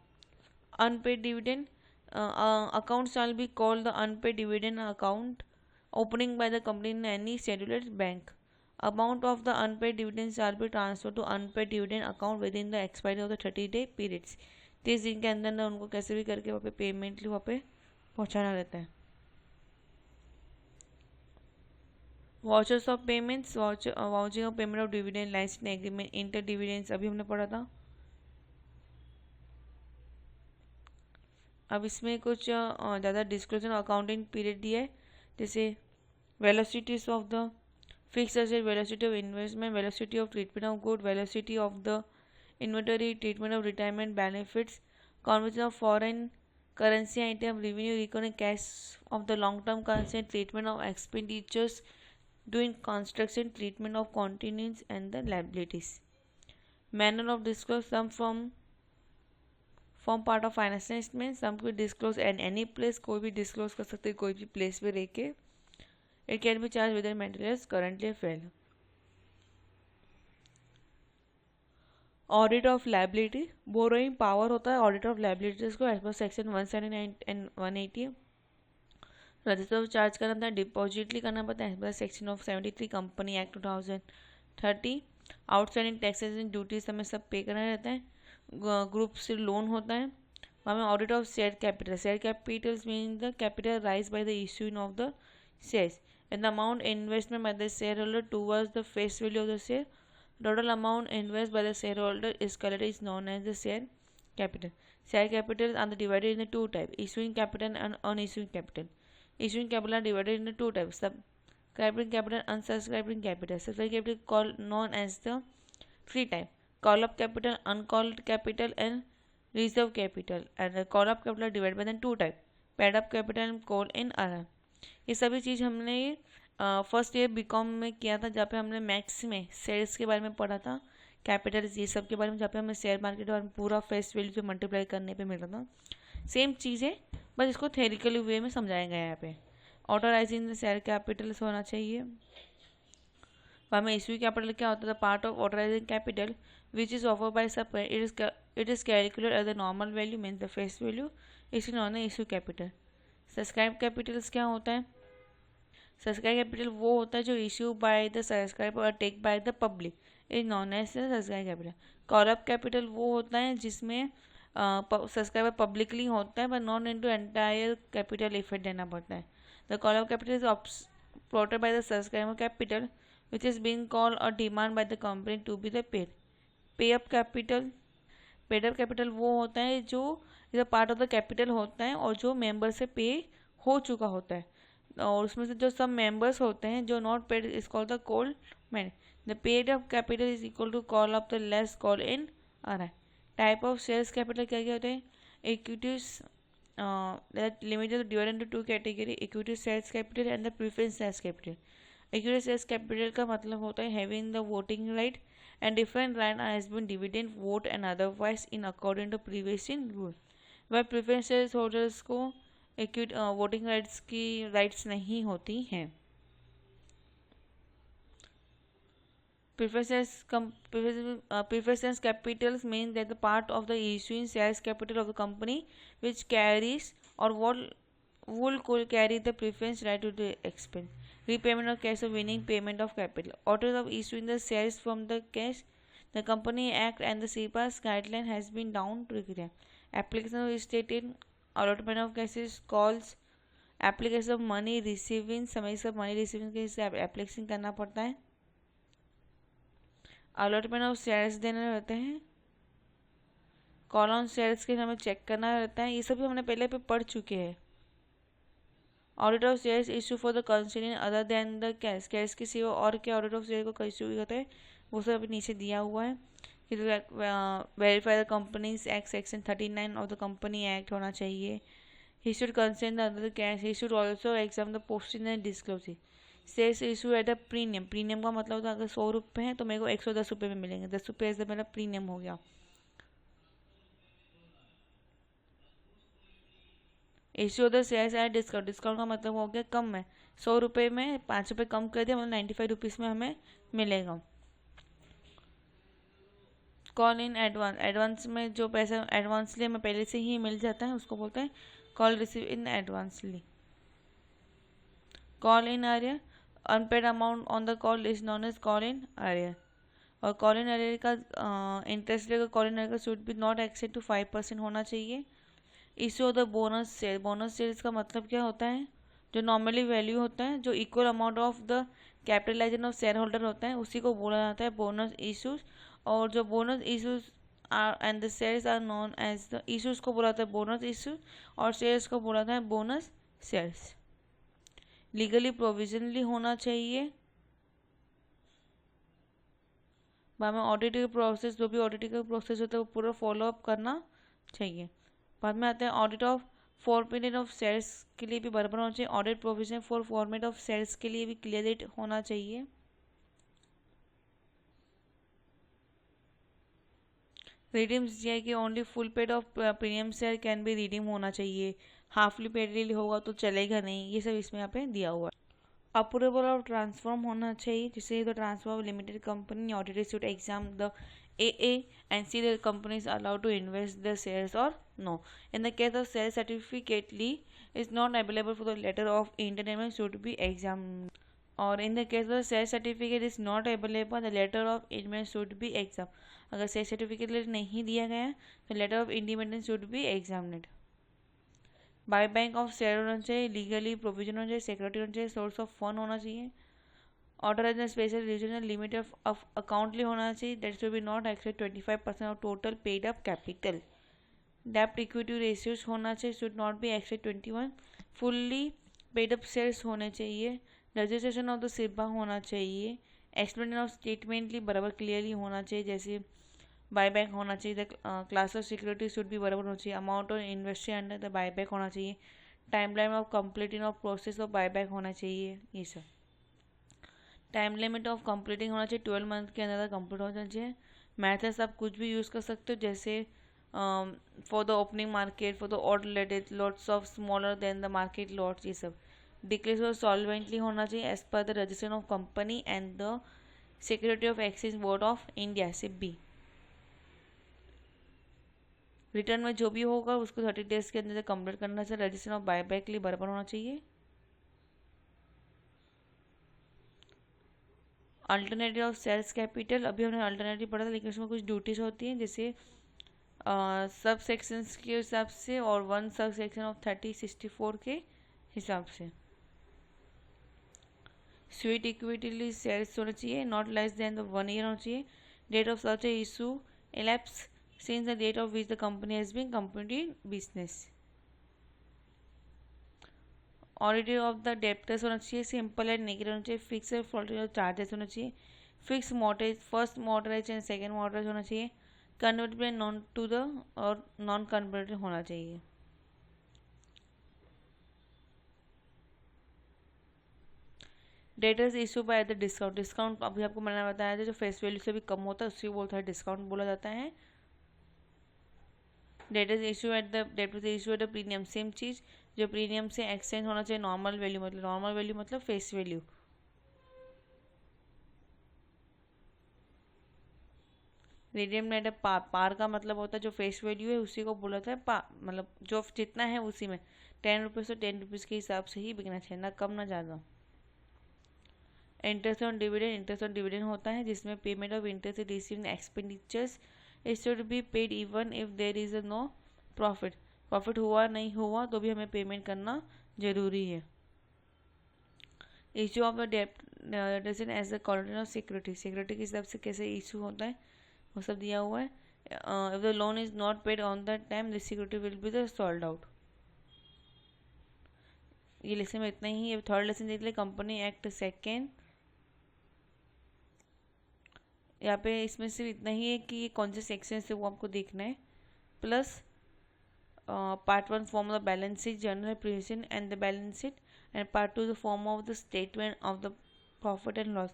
Speaker 1: Unpaid dividend account shall be called the unpaid dividend account opening by the company in any scheduled bank. Amount of the unpaid dividend are be transfer to unpaid dividend account within the expiry of the 30-day periods. 30 दिन के अंदर अंदर उनको कैसे भी करके वहाँ पे पेमेंट वहाँ पे पहुँचाना रहता है। Vouchers of payments, vouching of payment of dividend, licence agreement, inter dividends अभी हमने पढ़ा था। अब इसमें कुछ ज़्यादा डिस्क्लोजर अकाउंटिंग पीरियड दिया है, जैसे velocities of the fixed asset, velocity of investment, velocity of treatment of good, velocity of the inventory, treatment of retirement benefits, conversion of foreign currency item, revenue recording cash of the long term currency, treatment of expenditures doing construction, treatment of contingents and the liabilities. Manner of disclose, some form part of financial statement, some could disclose at any place, कोई भी disclose कर सकते कोई भी place पे रह के। It can be charged with the materials currently available. Audit of liability, borrowing power होता है audit of liabilities को as per section 179 and 180। Register of charge करना था, डिपॉजिटली करना पड़ता है section of 73 company act 2030। Outstanding taxes and duties हमें सब पे करना रहता है। ग्रुप से लोन होता है, हमें audit of share capital, share capitals mean the capital raise by the issuing of the shares and the amount investment by the share holder towards the face value of the share. Total amount invest by the share holder is calculated is known as the share capital. Share capital are divided in two type, issuing capital and unissuing capital. Issuing capital are divided into two types: subscribing capital and unsubscribing capital. Subscribing capital called known as the free type, call up capital, uncalled capital and reserve capital. And the call up capital are divided by the two type, paid up capital and call in RR. ये सभी चीज़ हमने फर्स्ट ईयर बीकॉम में किया था, जहाँ पे हमने मैक्स में शेयर्स के बारे में पढ़ा था, कैपिटल ये सब के बारे में, जहाँ पे हमें शेयर मार्केट और पूरा फेस वैल्यू जो मल्टीप्लाई करने पे मिल रहा था। सेम चीज़ है, बस इसको थेरिकली वे में समझाया गया है यहाँ पे। ऑथराइजिंग द शेयर कैपिटल होना चाहिए। हमें इश्यू कैपिटल क्या होता था? Part of authorising capital which is offer by सब it is calculated as the normal value means the face value, is known है इश्यू कैपिटल। सब्सक्राइब कैपिटल्स क्या होता है? सब्सक्राइब कैपिटल वो होता है जो इश्यू बाय द सब्सक्राइब और take by the public, is non as subscribe capital. Call up capital वो होता है जिसमें सब्सक्राइबर पब्लिकली होता है, but not into entire capital effect देना पड़ता है। The call up capital is plotted by the subscriber capital which is being called और demand by the company to be the paid. Pay up capital, paid up capital वो होता है जो is a part of the capital होता है और जो मेंबर से पे हो चुका होता है, और उसमें से जो सब मेंबर्स होते हैं जो not paid is called the call man. The paid up capital is equal to call up the less call in arrear. Type of shares capital क्या क्या होते हैं? Equities limited divide into two category, equity shares capital and the preference shares capital. Equity shares capital का मतलब होता है having the voting right and different right has been dividend vote and otherwise in according to previous in rule. वह प्रेफरेंस शेयर्स होल्डर्स को वोटिंग राइट्स की राइट्स नहीं होती हैं। Preference capitals means that the part of the issuing shares capital of the company which carries or will carry the preference right to the expense. Repayment of cash of winning, payment of capital. Orders of issuing the shares from the cash, the Company Act and the CPA's guideline has been down to the application of stated allotment of cases, calls, application of money receiving, समय सब money receiving के हिसाब एप्लीकेशन करना पड़ता है। अलॉटमेंट ऑफ शेयर्स देने रहते हैं, कॉल ऑन शेयर्स के हमें चेक करना रहता है, ये सभी हमने पहले पे पढ़ चुके हैं। Audit of shares issue for the considering other than the cash, cash के सिवा और क्या ऑडिट ऑफ शेयर को इशू होता है वो सब अभी नीचे दिया हुआ है। Verify the companies act section 39 of the company act होना चाहिए। He should consider the other cash, he should also exam the posting and disclosing. Shares issue at the premium, premium का मतलब होता है अगर 100 रुपये हैं तो मेरे को 110 रुपये में मिलेंगे, 10 रुपये ऐसा मेरा प्रीमियम हो गया। Issue the shares at discount, discount का मतलब हो गया कम है, 100 रुपये में 5 रुपये कम कर दिया, मतलब 95 रुपीज़ में हमें मिलेगा। कॉल इन एडवांस, एडवांस में जो पैसा एडवांसली हमें पहले से ही मिल जाता है उसको बोलते हैं कॉल रिसीव इन एडवांसली। Call in arrear unpaid amount on the call is non as call in arrear, और कॉल इन अरियर का interest rate call in arrear का should be not exceed to 5% होना चाहिए। Issue of the bonus share, bonus share का मतलब क्या होता है, जो नॉर्मली वैल्यू होता है, जो equal amount of the capitalisation of share holder होता है, उसी को बोला जाता है बोनस इशूज। और जो bonus issues are and the shares are non as the issues को बोला जाता है बोनस इशूज, और शेयर्स को बोला जाता है बोनस शेयर्स। लीगली प्रोविजनली होना चाहिए। बाद में ऑडिट का प्रोसेस, जो भी ऑडिट का प्रोसेस होता है वो पूरा फॉलो अप करना चाहिए। बाद में आते हैं audit of format of shares के लिए भी बराबर होना चाहिए। Audit provision for format of shares के लिए भी क्लियर डेट होना चाहिए। रिडीम दिया कि only full paid of premium share can be redeem होना चाहिए, हाफली पेड होगा तो चलेगा नहीं, ये सब इसमें यहाँ पे दिया हुआ है। अप्रूवल ऑफ ट्रांसफॉर्म होना चाहिए, जिससे the transfer of limited company auditor should exam the AA and see the company is allowed to invest the shares or no. In the case of share certificate is not available for the letter of intent should be examined. और in the case of share certificate is not available, the letter of intent should be examined. अगर share certificate नहीं दिया गया तो letter of intent should be examined. By bank of share होना चाहिए, लीगली प्रोविजन होना चाहिए, सिक्योरिटी होना चाहिए, सोर्स ऑफ फंड होना चाहिए, order special regional limit of अकाउंटली होना चाहिए, that should be not exceed 25% of total paid up capital. डेप्ट इक्विटी रेशियोज होना चाहिए, should not be exceed 21। Fully paid up shares होने चाहिए, रजिस्ट्रेशन ऑफ द सिब्बा होना चाहिए, एक्सप्लेनेशन ऑफ स्टेटमेंटली बराबर क्लियरली होना चाहिए, जैसे बायबैक होना चाहिए, the class of security should भी बराबर होना चाहिए, amount of invested under the buyback होना चाहिए, timeline of completing of process of buyback होना चाहिए, ये सब। टाइम लिमिट ऑफ कंप्लीटिंग होना चाहिए, 12 मंथ के अंदर कंप्लीट होना चाहिए। मैथड्स आप कुछ भी यूज़ कर सकते हो, जैसे for the opening market, for the order lated lots of smaller than the market lots, ये सब। डिक्लेयर सॉल्वेंटली होना चाहिए as per the registration of company and the security of exchange board of India SEBI। Return में जो भी होगा उसको 30 डेज के अंदर कंप्लीट करना चाहिए, रजिस्ट्रेशन ऑफ बायबैक के लिए बराबर होना चाहिए। अल्टरनेटिव ऑफ सेल्स कैपिटल, अभी हमने अल्टरनेटिव पढ़ा था, लेकिन उसमें कुछ ड्यूटीज होती हैं, जैसे सब सेक्शंस के हिसाब से और 1 सब सेक्शन ऑफ 3064 के हिसाब से। स्वीट इक्विटी शेयर्स होना चाहिए, not less than the 1 year होना चाहिए। Date of such issue elapsed since the date of which the company has been completed business. Auditor of the debtors होना चाहिए, सिंपल एंड नेगेटिव होना चाहिए, फिक्स एंड फ्लोटिंग चार्जेस होना चाहिए, fix mortgage, first mortgage and second mortgage होना चाहिए, कन्वर्टेबल नॉन टू द और नॉन कन्वर्टेबल होना चाहिए। Debtors issue by the discount, discount अभी आपको मैंने बताया था जो फेस वैल्यू से भी कम होता है उसी को बोलता है डिस्काउंट बोला जाता है। Debtors issue at the debtors issue at the premium, same चीज़, जो प्रीमियम से एक्सचेंज होना चाहिए नॉर्मल वैल्यू मतलब face value. Redeem at par का मतलब होता है जो फेस वैल्यू है उसी को बोला जाता है मतलब जो जितना है उसी में 10 रुपीज़ तो 10 रुपीज़ के हिसाब से ही बिकना चाहिए, ना कम ना ज़्यादा। इंटरेस्ट ऑन डिविडेंड होता है जिसमें payment of interest received expenditures it should be paid even if there is no profit, profit हुआ नहीं हुआ तो भी हमें पेमेंट करना जरूरी है। इशू ऑफ द डेप्ट as the quality of security, security के हिसाब से कैसे इशू होता है वो सब दिया हुआ है। If the loan is not paid on the time this security will be the sold out. ये लेसन में इतना ही है। थर्ड लेसन देख ले, कंपनी एक्ट सेकेंड, यहाँ पे इसमें सिर्फ इतना ही है कि ये कौन से सेक्शन से वो आपको देखना है। Plus part 1 form of the balance sheet, general presentation and the balance sheet, and part 2 the form of the statement of the profit and loss.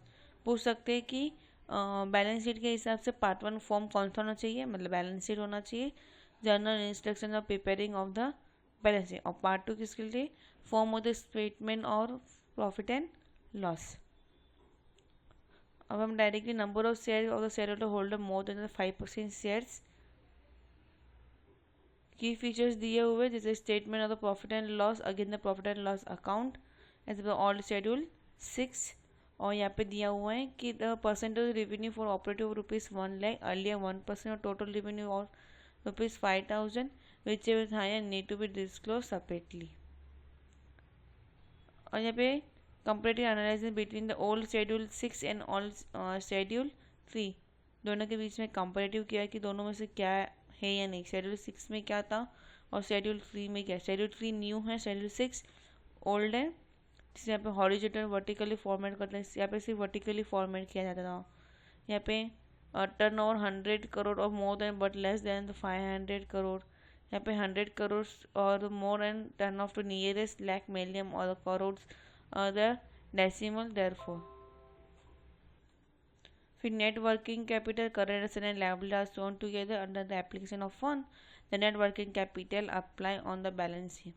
Speaker 1: पूछ सकते हैं कि बैलेंस शीट के हिसाब से पार्ट 1 फॉर्म कौन सा होना चाहिए, मतलब बैलेंस शीट होना चाहिए, general instruction of preparing of the balance sheet, और पार्ट 2 किसके लिए, फॉर्म ऑफ द स्टेटमेंट और प्रॉफिट एंड लॉस। अब हम directly number of share of the share holder more than 5% shares, की फीचर्स दिए हुए जैसे statement of the profit and loss again the profit and loss account as per all schedule 6, और यहाँ पे दिया हुआ है कि the percentage revenue for operative ₹1,00,000 earlier 1% और टोटल रेवेन्यू और ₹5,000 which is higher need to be disclose separately. और यहाँ पे comparative analysis between the old schedule 6 and old schedule 3 दोनों के बीच में कंपेरेटिव किया कि दोनों में से क्या है या नहीं। शेड्यूल 6 में क्या था और शेड्यूल 3 में क्या। शेड्यूल 3 न्यू है, शेड्यूल 6 ओल्ड है, जिसे यहाँ पे हॉरिजॉन्टल वर्टिकली फॉर्मेट करते हैं, यहाँ पे सिर्फ वर्टिकली फॉर्मेट किया जाता था। यहाँ पे टर्नओवर 100 करोड़ और more than but less than 500 crore. यहाँ पे 100 करोड़ और more and turn off to nearest lakh million और करोड़ द डेसिमल देयरफॉर। फिर net working capital current asset and liability are shown together under the application of fund the net working capital apply on the balance sheet.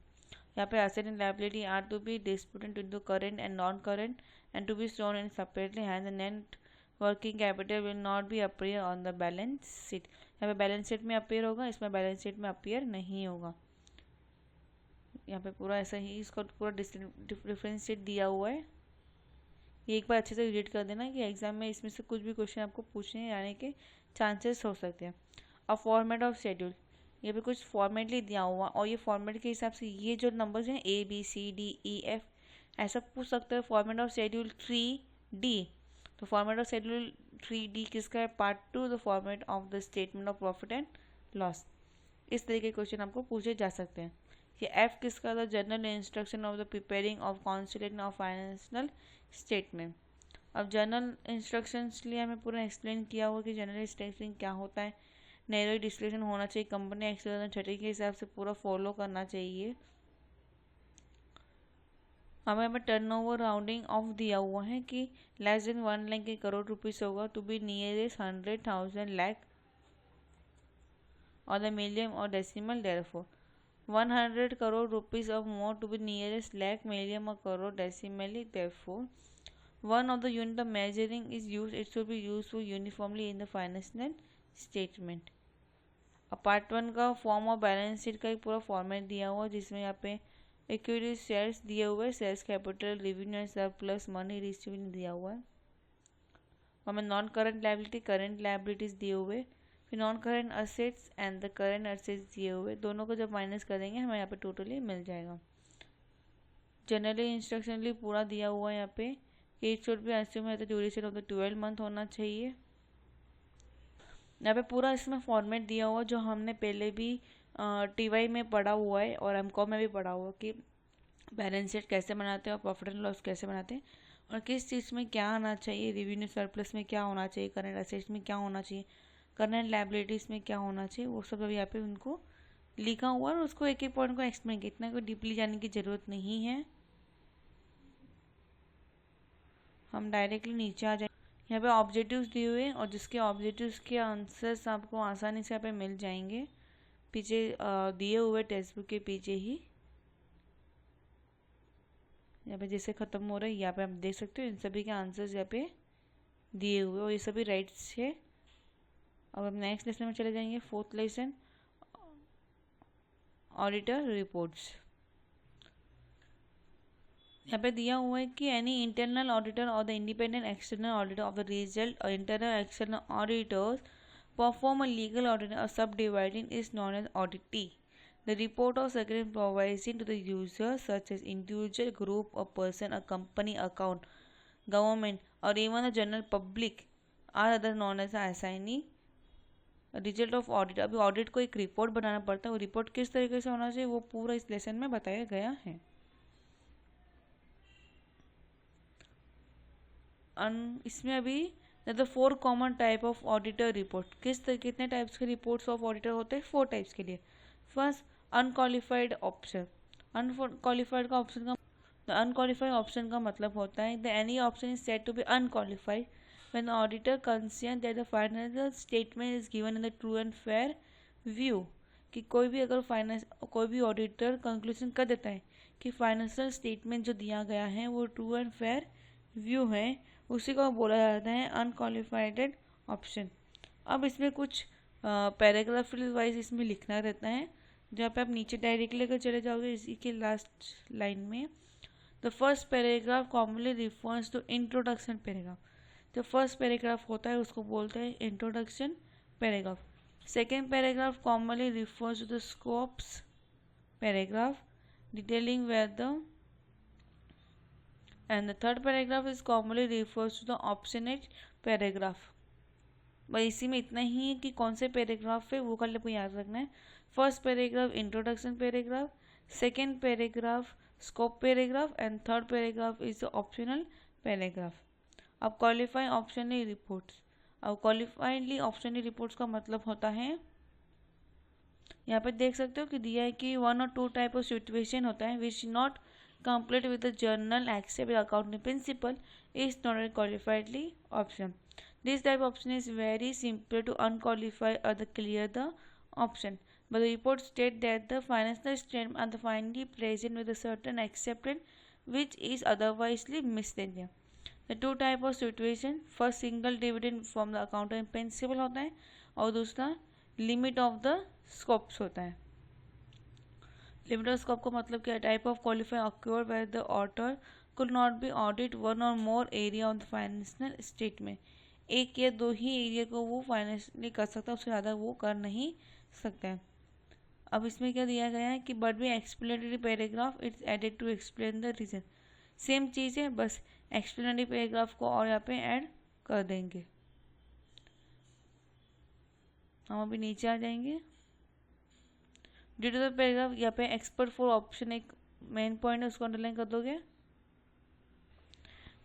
Speaker 1: यहाँ पे asset and liability are to be disputed into current and non current and to be shown in separately and the net working capital will not be appear on the balance sheet. यहाँ पे बैलेंस शीट में अपीयर होगा, इसमें बैलेंस शीट में अपीयर नहीं होगा। यहाँ पे पूरा ऐसा ही इसका पूरा डिफरेंशिएट दिया हुआ है। ये एक बार अच्छे से रीड कर देना कि एग्जाम में इसमें से कुछ भी क्वेश्चन आपको पूछने आने के चांसेस हो सकते हैं। अब फॉर्मेट ऑफ शेड्यूल, ये भी कुछ फॉर्मेटली दिया हुआ और ये फॉर्मेट के हिसाब से ये जो नंबर्स हैं ABCDEF ऐसा पूछ सकते हैं। फॉर्मेट ऑफ शेड्यूल 3D, तो फॉर्मेट ऑफ शेड्यूल 3D किसका है, part 2 the format of the statement of profit and loss. इस तरीके के क्वेश्चन आपको पूछे जा सकते हैं। ये F किसका था, general instruction of the preparing of consolidated of financial statement. अब जनरल इंस्ट्रक्शंस लिए हमें पूरा एक्सप्लेन किया हुआ कि जनरल स्टेटमेंट क्या होता है। नैरो डिस्क्लेशन होना चाहिए, कंपनी एक्ट 2006 के हिसाब से पूरा फॉलो करना चाहिए। हमें टर्नओवर राउंडिंग ऑफ दिया हुआ है कि लेस देन 1 लाख के करोड़ रुपीस होगा टू बी नियरेस्ट 100,000 लाख और द मिलियन और decimal therefore 100 crore rupees or more to be nearest lakh million or crore decimally. Therefore, one of the unit of measuring is used. It should be used uniformly in the financial statement. Part 1 का फॉर्म ऑफ बैलेंस शीट का एक पूरा फॉर्मेट दिया हुआ जिसमें यहाँ पे इक्विटी शेयर्स दिए हुए, shares capital, revenue and surplus, money receive दिया हुआ है। हमें non current liability, current liabilities दिए हुए, फिर non current assets and the current assets दिए हुए, दोनों को जब माइनस करेंगे हमें यहाँ पे टोटली मिल जाएगा। जनरली इंस्ट्रक्शनली पूरा दिया हुआ है यहाँ पे कि इट शुड बी अस्यूम है तो ड्यूरेशन ऑफ द 12 मंथ होना चाहिए। यहाँ पे पूरा इसमें फॉर्मेट दिया हुआ जो हमने पहले भी TY में पढ़ा हुआ है और MCOM में भी पढ़ा हुआ कि बैलेंस शीट कैसे बनाते हैं और प्रॉफिट एंड लॉस कैसे बनाते हैं और किस चीज़ में क्या आना चाहिए, रेवेन्यू सरप्लस में क्या होना चाहिए, करंट असेट्स में क्या होना चाहिए, करंट लायबिलिटीज़ में क्या होना चाहिए, वो सब अभी यहाँ पे उनको लिखा हुआ है और उसको एक एक पॉइंट को एक्सप्लेन किया। इतना कोई डीपली जाने की ज़रूरत नहीं है, हम डायरेक्टली नीचे आ जाए। यहाँ पे ऑब्जेक्टिव्स दिए हुए हैं और जिसके ऑब्जेक्टिव्स के आंसर्स आपको आसानी से यहाँ पे मिल जाएंगे पीछे दिए हुए टेक्स्ट बुक के पीछे ही। यहाँ पे जैसे ख़त्म हो रहा है यहाँ पे आप देख सकते हो इन सभी के आंसर्स यहाँ पे दिए हुए और ये सभी राइट्स है। अब हम नेक्स्ट लेसन में चले जाएंगे, 4th लेसन, ऑडिटर रिपोर्ट्स। यहाँ पे दिया हुआ है कि any internal auditor or the independent external auditor of the result or internal external auditors perform a legal audit और सब dividing is non as auditee. The report of secretary providing to the user such as individual, group or person, a company, account, government or even the general public are other known as assignee result of audit. अभी ऑडिट को एक रिपोर्ट बनाना पड़ता है, वो रिपोर्ट किस तरीके से होना चाहिए वो पूरा इस लेसन में बताया गया है। इसमें अभी the 4 common type of auditor report, कितने टाइप्स के रिपोर्ट्स ऑफ ऑडिटर होते हैं, 4 टाइप्स के लिए। फर्स्ट अनक्वालिफाइड ऑप्शन, अनक्वालिफाइड का ऑप्शन का अनक्वालिफाइड ऑप्शन का मतलब होता है the any option is said to be unqualified when the auditor considers that the financial statement is given in the true and fair view। कि कोई भी अगर कोई भी ऑडिटर कंक्लूजन कर देता है कि फाइनेंशियल स्टेटमेंट जो दिया गया है वो ट्रू एंड फेयर व्यू है, उसी को बोला जाता है अनक्वालिफाइड ऑप्शन। अब इसमें कुछ पैराग्राफ वाइज इसमें लिखना रहता है, जहाँ पे आप नीचे डायरेक्ट लेकर चले जाओगे इसी के लास्ट लाइन में। The first paragraph commonly refers to introduction paragraph. जो फर्स्ट पैराग्राफ होता है उसको बोलते हैं introduction paragraph. Second paragraph commonly refers to the scopes paragraph detailing where the and the third paragraph is commonly refers to the optionate paragraph। बस इसी में इतना ही है कि कौन से पैराग्राफ है वो कल आपको याद रखना है। First paragraph introduction paragraph, second paragraph scope paragraph and third paragraph is the optional paragraph. अब क्वालिफाई ऑप्शनली रिपोर्ट्स। अब क्वालिफाइडली ऑप्शनली रिपोर्ट्स का मतलब होता है, यहाँ पे देख सकते हो कि दिया है कि 1 और 2 टाइप ऑफ सिचुएशन होता है which not complete with the journal accepted accounting principle is not a qualifiedly option. This type of option is very simple to unqualified or the clear the option. But the report state that the financial statement are the finally present with a certain accepted which is otherwise misleading. The two type of situation, first single dividend from the accounting principle होता है और दूसरा limit of the scopes होता है। लिमिट ऑफ स्कोप का मतलब क्या है? Type of qualify occur where the author could not be audit one or more area of the financial statement. एक या दो ही एरिया को वो फाइनेंशियली कर सकता है, उससे ज़्यादा वो कर नहीं सकता है। अब इसमें क्या दिया गया है कि बट भी explanatory paragraph it's added to explain the reason. Same चीज़ है, बस एक्सप्लेनेटरी पैराग्राफ को और यहाँ पे ऐड कर देंगे। हम अभी नीचे आ जाएंगे। ड्यू टू द पैराग्राफ यहाँ पे एक्सपर्ट फॉर ऑप्शन एक मेन पॉइंट है, उसको अंडरलाइन कर दोगे।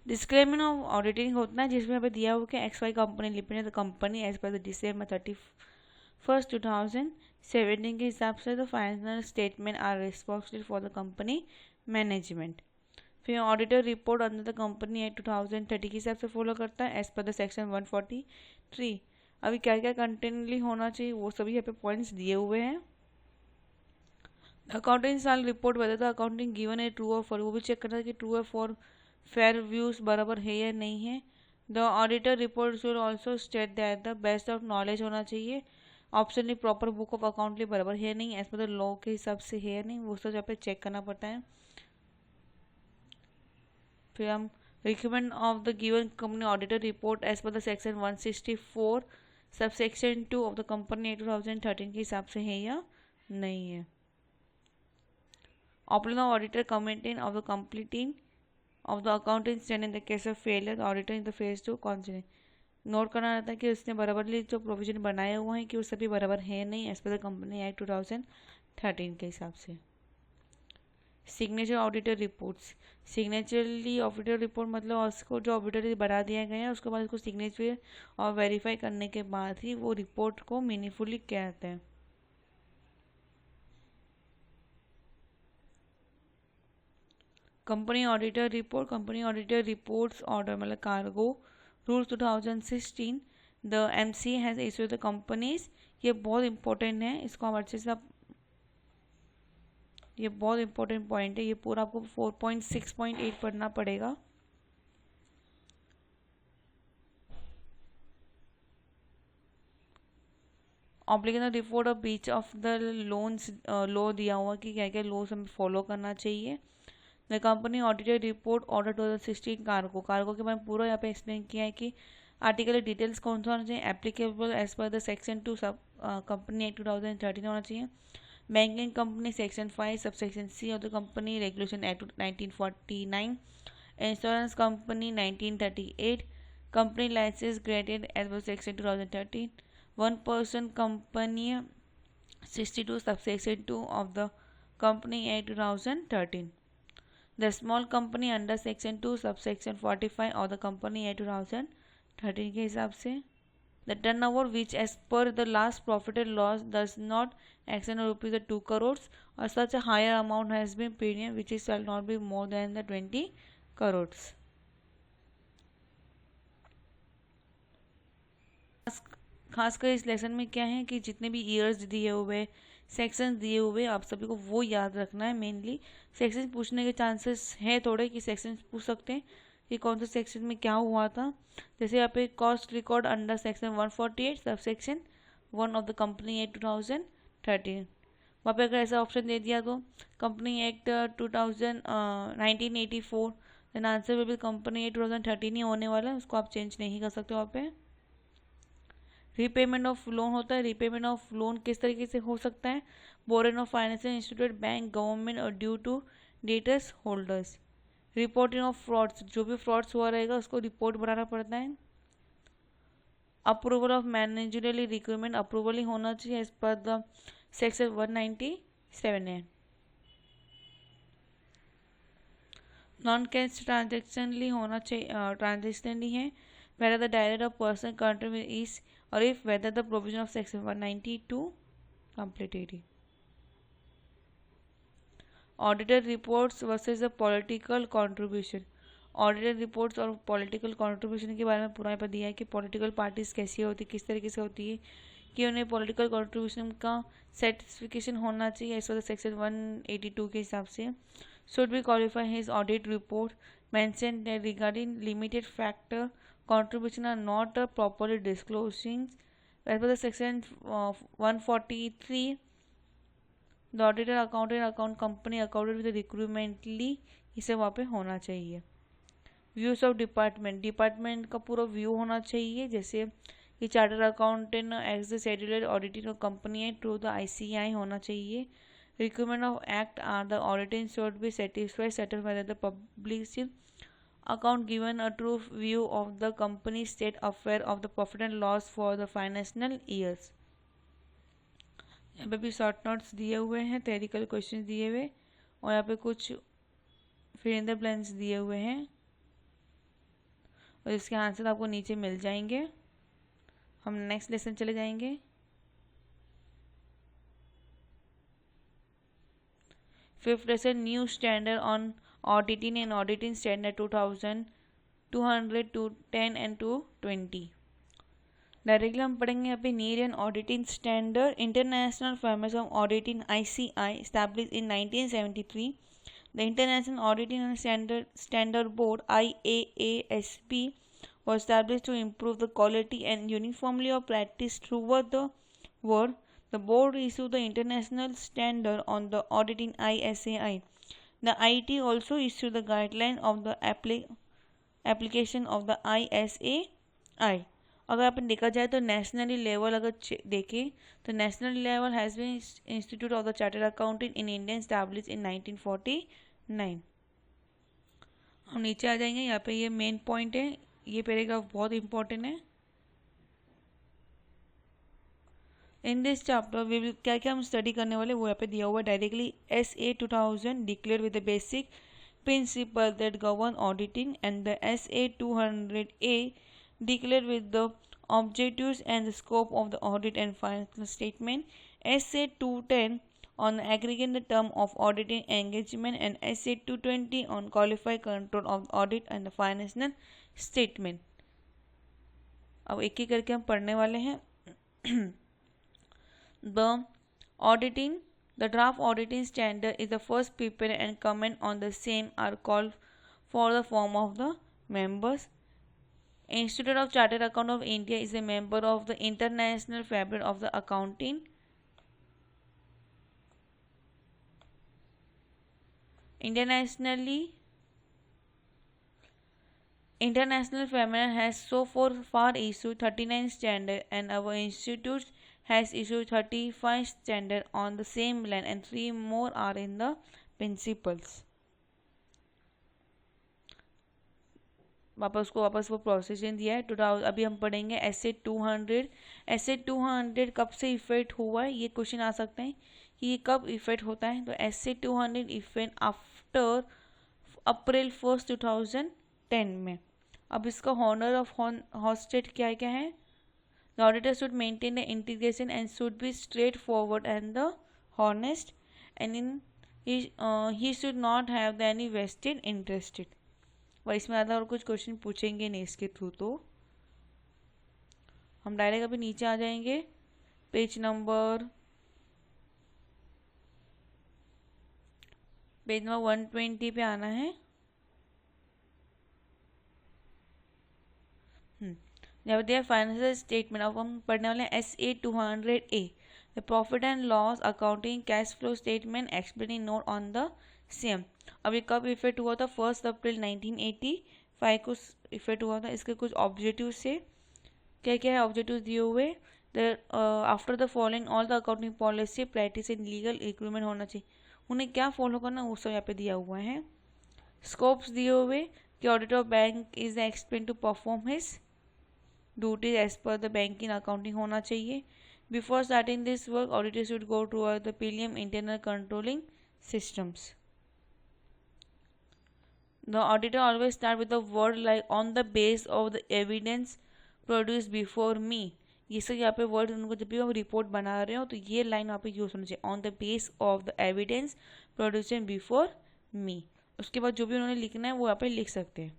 Speaker 1: डिस्क्लेमर ऑफ ऑडिटिंग होता है जिसमें यहाँ पे दिया हुआ कि XY company limited the company as per the December 31st 2017 के हिसाब से the financial statement are responsible for the company management. फिर auditor report under the company act 2030 के हिसाब से फॉलो करता है एज पर द सेक्शन 143। अभी क्या क्या कंटेंटली होना चाहिए वो सभी यहाँ पे पॉइंट्स दिए हुए हैं। अकाउंटिंग साल report whether the accounting given है ट्रू और फॉल्स, वो भी चेक करना है कि ट्रू है फॉर फेयर व्यूज बराबर है या नहीं है। The auditor report should also state that the best of knowledge होना चाहिए। ऑप्शनली प्रॉपर बुक ऑफ अकाउंटली बराबर है नहीं, एज पर द लॉ के हिसाब से है नहीं, वो सब यहाँ पे चेक करना पड़ता है। फिर हम recommend of the given company auditor report as per the section 164 sub section 2 of the company 2013 के हिसाब से है या नहीं है। Opinion of auditor commenting of the completing of the accounting stand in the case of failure, the auditor in the phase 2 consider। Note करना रहता है कि उसने बराबरली जो प्रोविजन बनाए हुए हैं कि वो सभी बराबर है नहीं as per the company act 2013 के हिसाब से। Signature auditor reports. Signatory auditor report मतलब उसको जो ऑडिटर बना दिया गया है उसके बाद उसको सिग्नेचर और वेरीफाई करने के बाद ही वो रिपोर्ट को मीनिंगफुली कहते हैं। Company auditor report, company auditor reports order मतलब cargo rule 2016 the MC has issued the companies. ये बहुत इंपॉर्टेंट है, इसको हम अच्छे से ये बहुत इंपॉर्टेंट पॉइंट है, ये पूरा आपको 4.6.8 पढ़ना पड़ेगा। Obligation report of beach of the loans law दिया हुआ कि क्या क्या लॉस हमें फॉलो करना चाहिए। The company audited report order 2016 cargo के बारे में पूरा यहाँ पे एक्सप्लेन किया है कि आर्टिकल डिटेल्स कौन सा होना चाहिए, applicable as per the section 2 sub company act 2013 होना चाहिए। Banking company section 5 sub section C of the company regulation act 1949। Insurance company 1938। Company licence graded as per section 2013। 1 person company 62 sub section 2 of the company act 2013। The small company under section 2 subsection 45 of the company Act 2013 के हिसाब से the turnover which as per the last profit and loss does not exceed rupees 2 crores or such a higher amount has been paid which is shall not be more than the 20 crores। खासकर इस लेसन में क्या है कि जितने भी ईयर्स दिए हुए सेक्शंस दिए हुए आप सभी को वो याद रखना है। मेनली सेक्शंस पूछने के चांसेस हैं थोड़े कि सेक्शंस पूछ सकते हैं कि कौन से सेक्शन में क्या हुआ था। जैसे यहाँ पे cost record under section 148 sub section 1 of the company act 2013। वहाँ पे अगर ऐसा ऑप्शन दे दिया तो company act 1984, then answer will be company act 2013 ही होने वाला है, उसको आप चेंज नहीं कर सकते वहाँ पे। रीपेमेंट ऑफ लोन होता है, रीपेमेंट ऑफ लोन किस तरीके से हो सकता है, borrowing of financial institute, bank, government और due to debtors holders. Reporting of frauds, जो भी फ्रॉड्स हुआ रहेगा उसको रिपोर्ट बनाना पड़ता है। Approval of managerial recruitment, approval ही होना चाहिए एज पर द सेक्शन 197 है। नॉन कैश ट्रांजेक्शनली होना चाहिए, ट्रांजेक्शनली है whether the direct or personal contribution is or if whether the provision of section 192 completely. Audited reports versus the political contribution. Audited reports और पॉलिटिकल कंट्रीब्यूशन के बारे में पूरा यहाँ पर दिया है कि पॉलिटिकल पार्टीज कैसी होती है, किस तरीके से होती है, कि उन्हें पॉलिटिकल कंट्रीब्यूशन का सर्टिफिकेशन होना चाहिए इस वजह सेक्शन 182 के हिसाब से। Should be qualify his audit report mention that regarding limited factor contribution are not properly disclosing as per the section 143, the auditor accountant account company accounted with recruitmentally, इसे वहाँ पे होना चाहिए। व्यूज ऑफ डिपार्टमेंट, डिपार्टमेंट का पूरा व्यू होना चाहिए, जैसे ये charter accountant as the scheduler auditing company है टू द ICAI होना चाहिए। Recruitment of act are the auditing should be satisfied settle by the public account given a true view of the company's state affair of the profit and loss for the financial years। यहाँ पे भी शॉर्ट नोट्स दिए हुए हैं, थ्योरेटिकल क्वेश्चंस दिए हुए और यहाँ पे कुछ फिर इन द ब्लैंक्स दिए हुए हैं और इसके आंसर आपको नीचे मिल जाएंगे। हम नेक्स्ट लेसन चले जाएंगे। Fifth lesson new standard on auditing and auditing standard 2210 and 220। Directly हम पढ़ेंगे यहाँ पे need and auditing standard international formation of auditing ICAI established in 1973। The International Auditing and Standard Board IAASB was established to improve the quality and uniformity of practice throughout the world. The board issued the international standard on the auditing ISAI. The IT also issued the guideline of the application of the ISAI। अगर अपन देखा जाए तो नेशनली लेवल अगर देखें तो national level has been institute of the chartered accountant in India established in 1949। हम नीचे आ जाएंगे, यहाँ पे ये मेन पॉइंट है, ये पैराग्राफ बहुत इंपॉर्टेंट है। In this chapter we will क्या क्या हम स्टडी करने वाले वो यहाँ पे दिया हुआ है directly. SA 2000 declare with the basic principle that govern auditing and the SA 200A declared with the objectives and the scope of the audit and financial statement, SA 210 on aggregate the term of auditing engagement, and SA 220 on qualified control of audit and the financial statement। अब एक एक करके हम पढ़ने वाले हैं। The draft auditing standard is the first prepare and comment on the same are called for the form of the members। Institute of Chartered Account of India is a member of the International Fabric of the Accounting। International Feminine has so far issued 39 standards, and our institute has issued 35 standards on the same line, and 3 more are in the principles। वापस वो प्रोसेसिंग दिया है। अभी हम पढ़ेंगे SA 200। SA 200 कब से इफेक्ट हुआ है, ये क्वेश्चन आ सकते हैं कि ये कब इफेक्ट होता है। तो SA 200 इफेक्ट आफ्टर अप्रैल 1 2010 में। अब इसका हॉनर ऑफ हॉस्टेड क्या क्या है। The auditor should maintain the integration and should be straight forward and the honest and in he should not have the any vested interested. और इसमें ज़्यादा और कुछ क्वेश्चन पूछेंगे नहीं इसके थ्रू, तो हम डायरेक्ट अभी नीचे आ जाएंगे। पेज नंबर 120 पे आना है। फाइनेंशियल स्टेटमेंट अब हम पढ़ने वाले हैं SA 200A। The profit and loss accounting cash flow statement explaining note on the same. अब ये कब इफेक्ट हुआ था? 1 अप्रैल 1985 को इफेक्ट हुआ था। इसके कुछ ऑब्जेक्टिव से क्या क्या है ऑब्जेक्टिव दिए हुए, after the following all the accounting policy practice and legal agreement होना चाहिए। उन्हें क्या फॉलो करना वो सब यहाँ पे दिया हुआ है। स्कोप्स दिए हुए कि auditor of bank is expected to perform his duties as per the banking accounting होना चाहिए। Before starting this work auditor should go to the PLM internal controlling systems. The auditor always start with a word like on the base of the evidence produced before me। ये सब यहाँ पे वर्ड उनको जब भी हम रिपोर्ट बना रहे हो तो ये लाइन वहाँ पे यूज होना चाहिए, on the base of the evidence produced before me. उसके बाद जो भी उन्होंने लिखना है वो यहाँ पे लिख सकते हैं।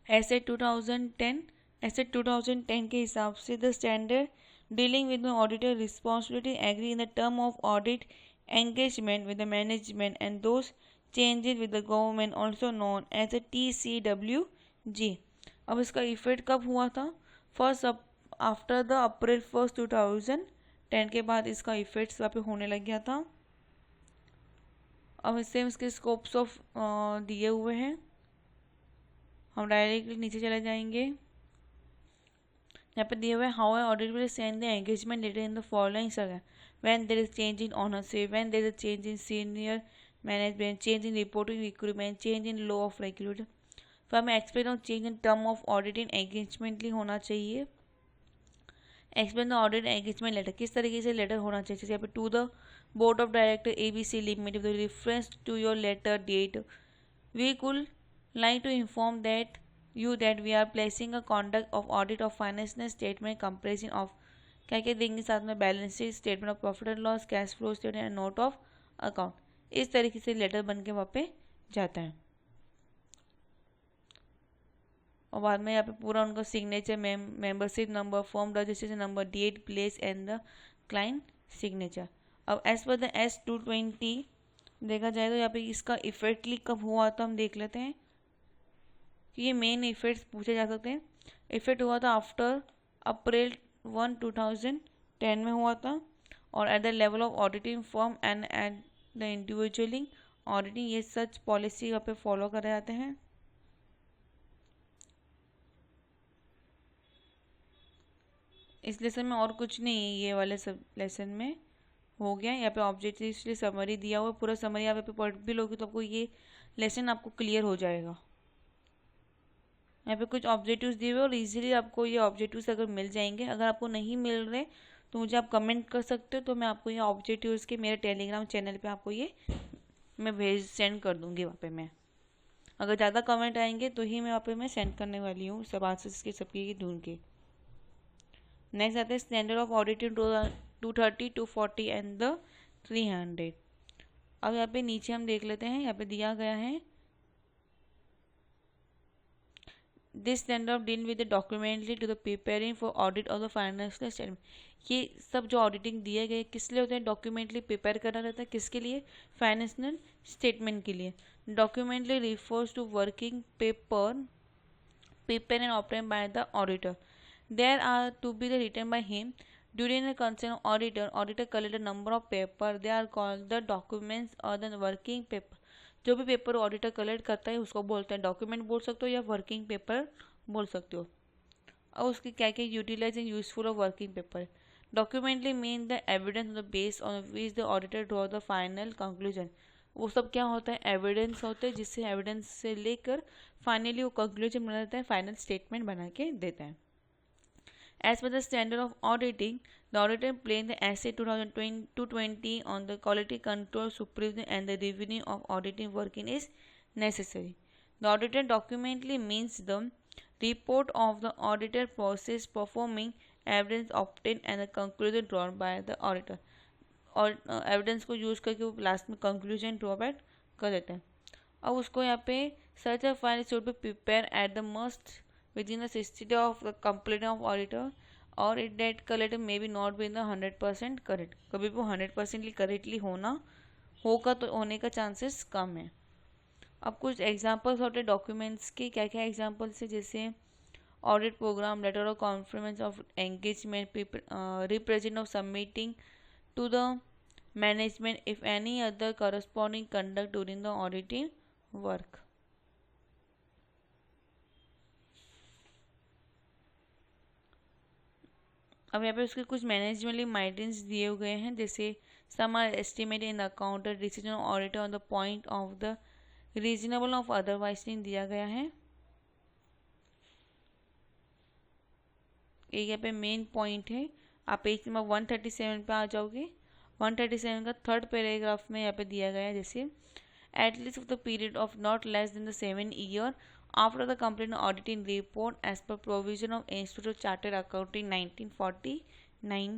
Speaker 1: ऐसे 2010 के हिसाब से the standard dealing with the auditor responsibility agree in the term of audit engagement with the management and those changes with the government also known as a TCWG। अब इसका इफेक्ट कब हुआ था? आफ्टर द अप्रैल 1 2010 के बाद इसका इफेक्ट वहाँ पे होने लग गया था। अब इससे इसके स्कोप्स ऑफ दिए हुए हैं। हम डायरेक्टली नीचे चले जाएंगे। यहाँ पे दिए हुए how audit will send the engagement letter in the following sir when there is change in ownership, when there is change in senior management, change in reporting recruitment, change in law of regulator. फिर हमें एक्सप्लेन और change in term of auditing एंगेजमेंटली होना चाहिए। Explain the audit engagement letter, किस तरीके से लेटर होना चाहिए। जैसे यहाँ पे to the board of director ABC limited with reference to your letter date we could like to inform that you that we are placing a conduct of audit of financial statement comparison of क्या क्या देंगे साथ में, balance sheet, statement of profit and loss, cash flow statement and note of account. इस तरीके से लेटर बन के वहाँ पे जाता है। और बाद में यहाँ पे पूरा उनका signature, membership number, form registration number, date, place and the client signature. अब एज पर द S220 देखा जाए तो यहाँ पे इसका इफेक्टली कब हुआ था हम देख लेते हैं कि ये मेन इफेक्ट्स पूछे जा सकते हैं। इफेक्ट हुआ था आफ्टर अप्रैल 1 2010 में हुआ था और at the level of auditing firm and at the individual auditing ये सच पॉलिसी यहाँ पे फॉलो करे जाते हैं। इस लेसन में और कुछ नहीं है, ये वाले सब लेसन में हो गया। यहाँ पे ऑब्जेक्टिव समरी दिया हुआ है, पूरा समरी यहाँ पे पढ़ भी लोगे तो आपको ये लेसन आपको क्लियर हो जाएगा। यहाँ पे कुछ ऑब्जेक्टिव्स दिए हुए और इजीली आपको ये ऑब्जेक्टिव्स अगर मिल जाएंगे। अगर आपको नहीं मिल रहे तो मुझे आप कमेंट कर सकते हो, तो मैं आपको ये ऑब्जेक्टिव्स के मेरे टेलीग्राम चैनल पे आपको ये मैं सेंड कर दूँगी वहाँ पे। मैं अगर ज़्यादा कमेंट आएंगे तो ही मैं वहाँ पे मैं सेंड करने वाली हूँ सब आंसर्स के सबके ढूंढ के। नेक्स्ट आते हैं standard of auditing 230, 240 and the 300। अब यहाँ पे नीचे हम देख लेते हैं, यहाँ पे दिया गया है this standard of deal with the documentation to the preparing for audit of the financial statement. ये सब जो ऑडिटिंग दिए गए किस लिए होते हैं? डॉक्यूमेंटली प्रिपेयर करना रहता है। किसके लिए? फाइनेंशियल स्टेटमेंट के लिए। Documentation refers to working paper prepared and obtained by the auditor. There are to be written by him during the concern of auditor. Auditor collect a number of paper. They are called the documents or the working paper. जो भी पेपर ऑडिटर कलेक्ट करता है उसको बोलते हैं डॉक्यूमेंट बोल सकते हो या वर्किंग पेपर बोल सकते हो। और उसकी क्या क्या utilize and useful of working paper. Documentation mean the evidence the base on which the auditor draw the final conclusion. वो सब क्या होता है? एविडेंस होते हैं, जिससे एविडेंस से लेकर फाइनली वो कंक्लूजन बना देता है, फाइनल स्टेटमेंट बना के देता है। As per the standard of auditing, the auditor planned the essay 220 on the quality control, supervision and the revenue of auditing working is necessary. The auditor documentally means the report of the auditor process performing evidence obtained and the conclusion drawn by the auditor. और एविडेंस को यूज़ करके वो लास्ट में कंक्लूजन ड्रॉ बैक कर देते हैं। अब उसको यहाँ पे such a file should be prepare at the must within the 60 days of the completion of auditor or it that collected may be not be in the 100% correct। कभी भी 100% करेक्टली होगा तो होने का चांसेस कम है। अब कुछ एग्जांपल्स होते हैं डॉक्यूमेंट्स के, क्या क्या एग्जांपल्स है, जैसे audit program, letter of confirmation of engagement, represent of submitting to the management if any other corresponding conduct during the auditing work. अब यहाँ पे उसके कुछ मैनेजमेंटली माइटेंस दिए गए हैं, जैसे some are estimate in account decision auditor on the point of the reasonable of otherwise नहीं दिया गया है। एक यहाँ पे मेन पॉइंट है, आप पेज नंबर 137 पे आ जाओगे। 137 का थर्ड पैराग्राफ में यहाँ पे दिया गया है, जैसे at least of the period of not less than the 7 year after the complete auditing report as per provision of Institute of Chartered Accounting 1949.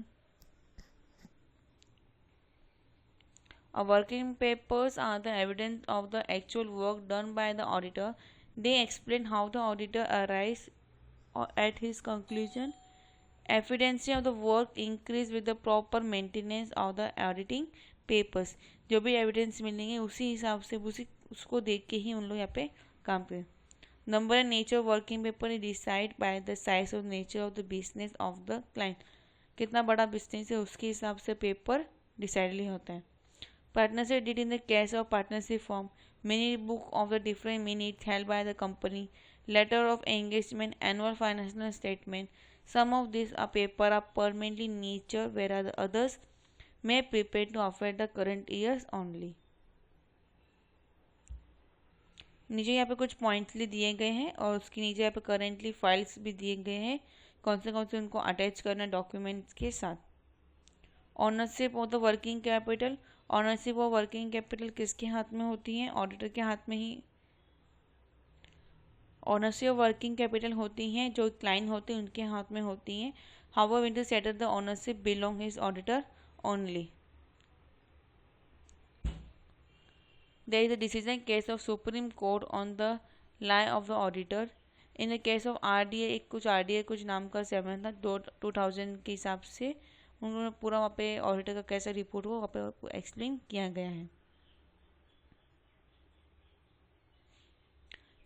Speaker 1: Working papers are the evidence of the actual work done by the auditor. They explain how the auditor arrives at his conclusion. Efficiency of the work increase with the proper maintenance of the auditing papers. जो भी एविडेंस मिलेंगे उसी हिसाब से उसको देख के ही उन लोग यहाँ पे काम करें। Number and nature of working paper is decide by the size of nature of the business of the client. कितना बड़ा बिजनेस है उसके हिसाब से पेपर डिसाइडली होता है। Partnership deed in the case of partnership form, minute book of the different minutes held by the company, letter of engagement, annual financial statement. Some of this are paper are permanently nature where are the others may prepare to affect the current years only। नीचे यहाँ पे कुछ पॉइंट्स दिए गए हैं और उसके नीचे यहाँ पे करेंटली फाइल्स भी दिए गए हैं, कौन से उनको अटैच करना डॉक्यूमेंट्स के साथ। Ownership of the working capital, ownership of working capital किसके हाथ में होती है? ऑडिटर के हाथ में ही ऑनरशिप ऑफ वर्किंग कैपिटल होती हैं, जो क्लाइंट होते हैं उनके हाथ में होती हैं। However in to settle the ownership belong his auditor only. There is a decision case of Supreme Court on the lie of the auditor. In the case of RDA, एक कुछ RDA कुछ नाम का सेवन था 2000 के हिसाब से, उन्होंने पूरा वहाँ पे ऑडिटर का कैसा रिपोर्ट हुआ वहाँ पे एक्सप्लेन किया गया है।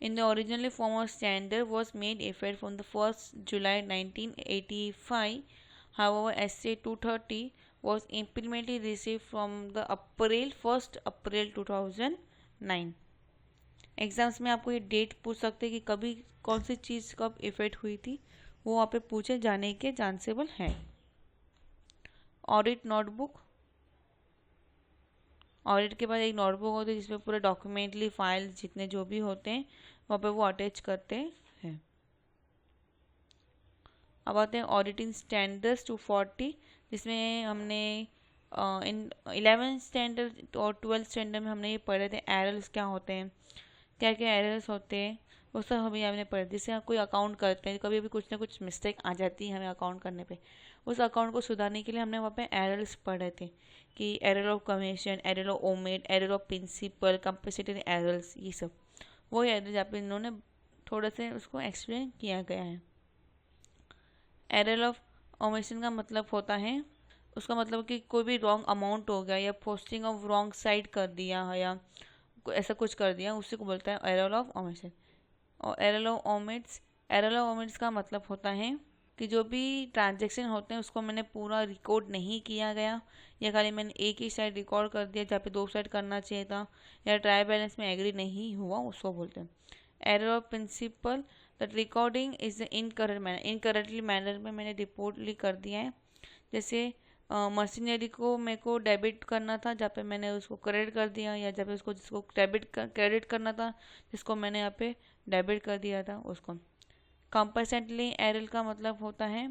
Speaker 1: In the originally form of standard was made effect from the 1st July 1985. However, SA 230 was implemented received from the 1st April 2009। Exams में आपको ये डेट पूछ सकते हैं कि कभी कौन सी चीज़ कब इफेक्ट हुई थी, वो वहाँ पे पूछे जाने के चांसेबल है। ऑडिट नोटबुक, ऑडिट के बाद एक नोटबुक होती है जिसमें पूरे डॉक्यूमेंटली फाइल्स जितने जो भी होते हैं वहाँ पे वो अटैच करते हैं। अब आते हैं ऑडिटिंग स्टैंडर्ड्स 240, जिसमें हमने इन 11th स्टैंडर्ड और 12th स्टैंडर्ड में हमने ये पढ़े थे एरर्स क्या होते हैं, क्या क्या एरर्स होते हैं, वो सब हमें हमने पढ़े। जैसे कोई अकाउंट करते हैं, कभी भी कुछ ना कुछ मिस्टेक आ जाती है हमें अकाउंट करने पे, उस अकाउंट को सुधारने के लिए हमने वहाँ पे एरर्स पढ़े थे कि error of commission, error of ओमेड, error of principle, compulsory errors, ये सब वो एरर जहाँ पे इन्होंने थोड़ा से उसको एक्सप्लेन किया गया है। एरर ऑफ ओमिशन का मतलब होता है, उसका मतलब कि कोई भी रॉन्ग अमाउंट हो गया या पोस्टिंग ऑफ रॉन्ग साइड कर दिया या ऐसा कुछ कर दिया, उसी को बोलता है एरर ऑफ ओमिशन। और एरर ऑफ ओमिट्स का मतलब होता है कि जो भी ट्रांजैक्शन होते हैं उसको मैंने पूरा रिकॉर्ड नहीं किया गया, या खाली मैंने एक ही साइड रिकॉर्ड कर दिया जहाँ पे 2 साइड करना चाहिए था, या ट्रायल बैलेंस में एग्री नहीं हुआ, उसको बोलते हैं। Error of principle, that recording is incorrectly manner में मैंने रिपोर्टली कर दिया है। जैसे मशीनरी को मेरे को डेबिट करना था जहाँ पे मैंने उसको क्रेडिट कर दिया, या जहाँ पे उसको जिसको क्रेडिट करना था जिसको मैंने यहाँ पे डेबिट कर दिया था उसको। कंपल्सरी एरर का मतलब होता है,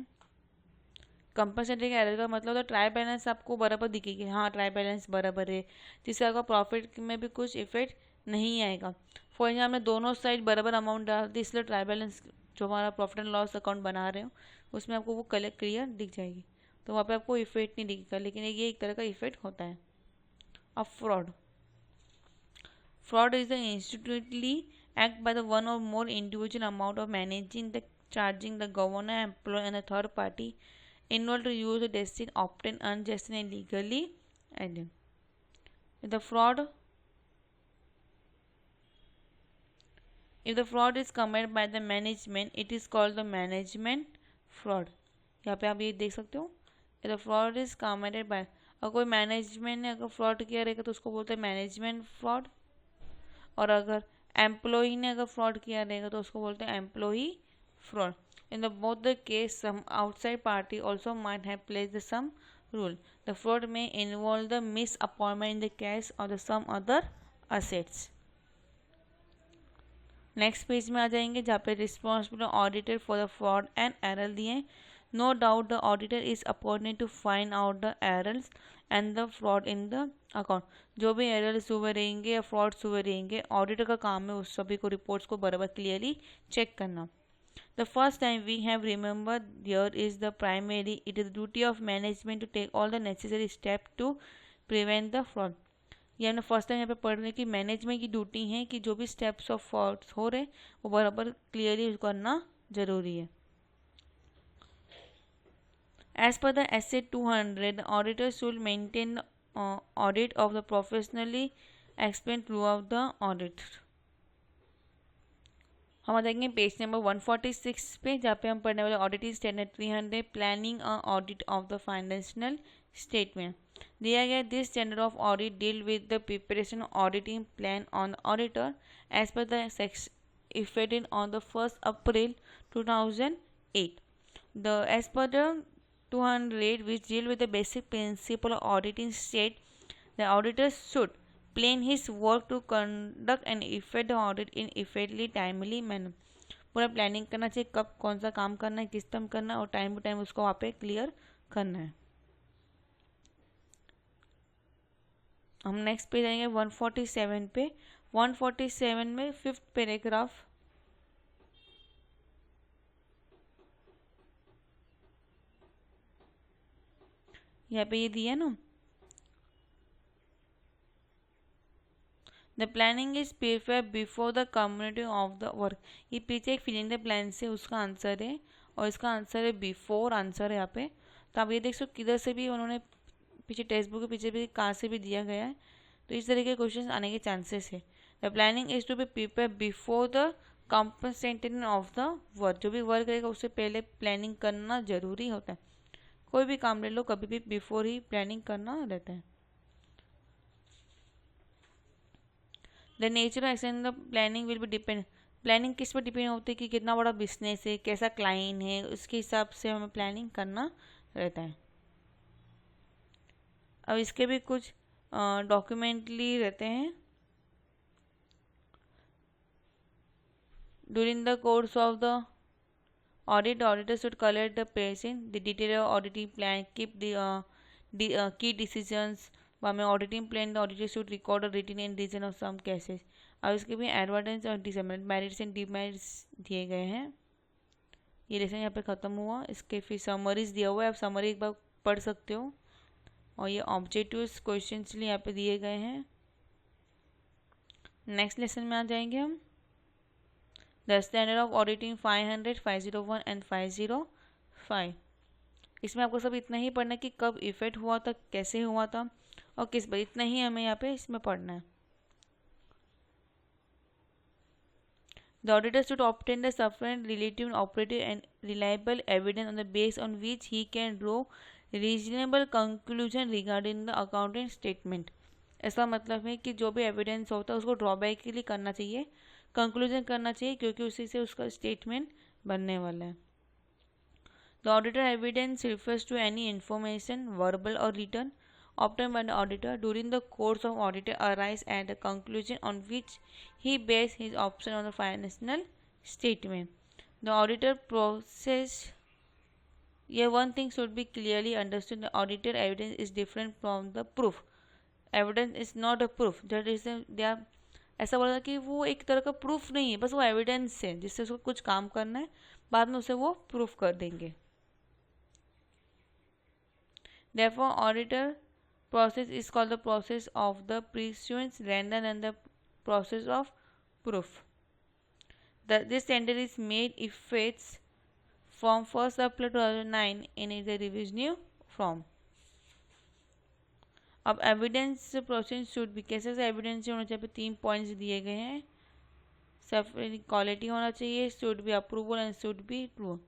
Speaker 1: कंपल्सरी एरर का मतलब होता है ट्रायल बैलेंस आपको बराबर दिखेगी, हाँ ट्रायल बैलेंस बराबर है, जिससे आपका प्रॉफिट में भी कुछ इफेक्ट नहीं आएगा। फॉर एग्जाम्पल हमने दोनों साइड बराबर अमाउंट डाल दी, इसलिए ट्रायल बैलेंस जो हमारा प्रॉफिट एंड लॉस अकाउंट बना रहे हो उसमें आपको वो कलर क्लियर दिख जाएगी, तो वहाँ पे आपको इफेक्ट नहीं दिखेगा, लेकिन ये एक तरह का इफेक्ट होता है। अब fraud is the intentional act by the one or more individual amount of managing the charging the governor employ and the third party involved to use the destin obtain unjust and illegally and the fraud if the fraud is committed by the management it is called the management fraud. यहाँ पे आप ये देख सकते हो, if the fraud is committed by, अगर कोई मैनेजमेंट ने अगर फ्रॉड किया रहेगा तो उसको बोलते हैं मैनेजमेंट फ्रॉड, और अगर एम्प्लॉई ने अगर फ्रॉड किया रहेगा तो उसको बोलते हैं employee fraud. In the both the case some outside party also might have played the some role. The fraud में involve the miss appointment in the cash or the some other assets. Next page में आ जाएंगे जहाँ पे responsible auditor for the fraud and error दिए। No doubt the auditor is appointed to find out the errors and the fraud in the account. जो भी एरर्स हुए रहेंगे या फ्रॉड्स हुए रहेंगे, ऑडिटर का काम है उस सभी को रिपोर्ट्स को बराबर क्लियरली चेक करना। The first time we have remembered here is the primary. It is the duty of management to take all the necessary steps to prevent the fraud. ये हमने फर्स्ट टाइम यहाँ पे पढ़ रहे हैं कि मैनेजमेंट की ड्यूटी है कि जो भी स्टेप्स ऑफ फ्रॉड्स हो रहे वो बराबर क्लियरली करना जरूरी है। As per the SA 200, the auditor should maintain audit of the professionally explained throughout the audit. हम आ जाएंगे पेज नंबर 146 पे जहाँ पे हम पढ़ने वाले auditing standard 300 planning a audit of the financial statement. दिया गया this standard of audit deal with the preparation auditing plan on auditor as per the section effected on the 1st April 2008। The as per the 200 which deal with the basic principle of auditing state the auditor should plan his work to conduct and effect the audit in effectively timely manner। पूरा प्लानिंग करना चाहिए कब कौन सा काम करना है, किस टाइम करना है और टाइम टू टाइम उसको वहाँ पे क्लियर करना है। हम नेक्स्ट पे जाएंगे 147 पे। 147 में 5th पैराग्राफ, यहाँ पे ये दिया ना, the planning is prepare before the community of the work. ये पीछे एक फिलिंग द प्लान से उसका आंसर है और इसका आंसर है बिफोर आंसर है यहाँ पे। तो आप ये देख सकते किधर से भी उन्होंने पीछे टेक्स्ट बुक के पीछे भी कहाँ से भी दिया गया है, तो इस तरह के क्वेश्चन आने के चांसेस है। The planning is to be prepare before the compensation of the work. जो भी वर्क रहेगा उससे पहले प्लानिंग करना जरूरी होता है। कोई भी काम ले लो कभी भी बिफोर ही प्लानिंग करना रहता है। The nature of action the planning will be depend. Planning किस पर डिपेंड होती है कि कितना बड़ा बिजनेस है, कैसा क्लाइंट है, उसके हिसाब से हमें प्लानिंग करना रहता है। अब इसके भी कुछ डॉक्यूमेंटली रहते हैं। During the course of the audit auditor should collect the patient the detail of auditing plan keep the key decisions. हमें auditing plan the auditor should record written and reason of some cases. अब इसके भी एडवांटेज और डिसएडवांटेज मेरिट्स एंड डिमेरिट्स दिए गए हैं। ये लेसन यहाँ पे ख़त्म हुआ। इसके फिर समरीज दिया हुआ है, आप समरी एक बार पढ़ सकते हो। और ये ऑब्जेक्टिव्स क्वेश्चंस लिए यहाँ पे दिए गए हैं। नेक्स्ट लेसन में आ जाएंगे हम। The standard of auditing 500, 501 and 505। इसमें आपको सब इतना ही पढ़ना है कि कब इफेक्ट हुआ था, कैसे हुआ था और किस पर, इतना ही हमें यहाँ पे इसमें पढ़ना है। The auditor should obtain the sufficient relative operative and reliable evidence on the base on which he can draw reasonable conclusion regarding the accounting statement. ऐसा मतलब है कि जो भी एविडेंस होता है उसको ड्रॉबैक के लिए करना चाहिए, कंक्लूजन करना चाहिए, क्योंकि उसी से उसका स्टेटमेंट बनने वाला है। The auditor evidence refers to any information verbal और written obtained by the auditor during the course of auditor arise at the conclusion on which he based his option on the financial statement. The auditor process, yeah, one thing should be clearly understood, the auditor evidence is different from the proof. Evidence is not a proof, that is they are, ऐसा बोला था कि वो एक तरह का प्रूफ नहीं है, बस वो एविडेंस है जिससे उसको कुछ काम करना है, बाद में उसे वो प्रूफ कर देंगे। Therefore auditor process is called the process of the prescience rather than the process of proof. This standard is made effects from 1st April 2009 in the revision form. अब एविडेंस प्रोसेस शुड भी कैसे एविडेंस होना चाहिए, 3 पॉइंट्स दिए गए हैं। सफिशिएंट क्वालिटी होना चाहिए, should be approval and should be true.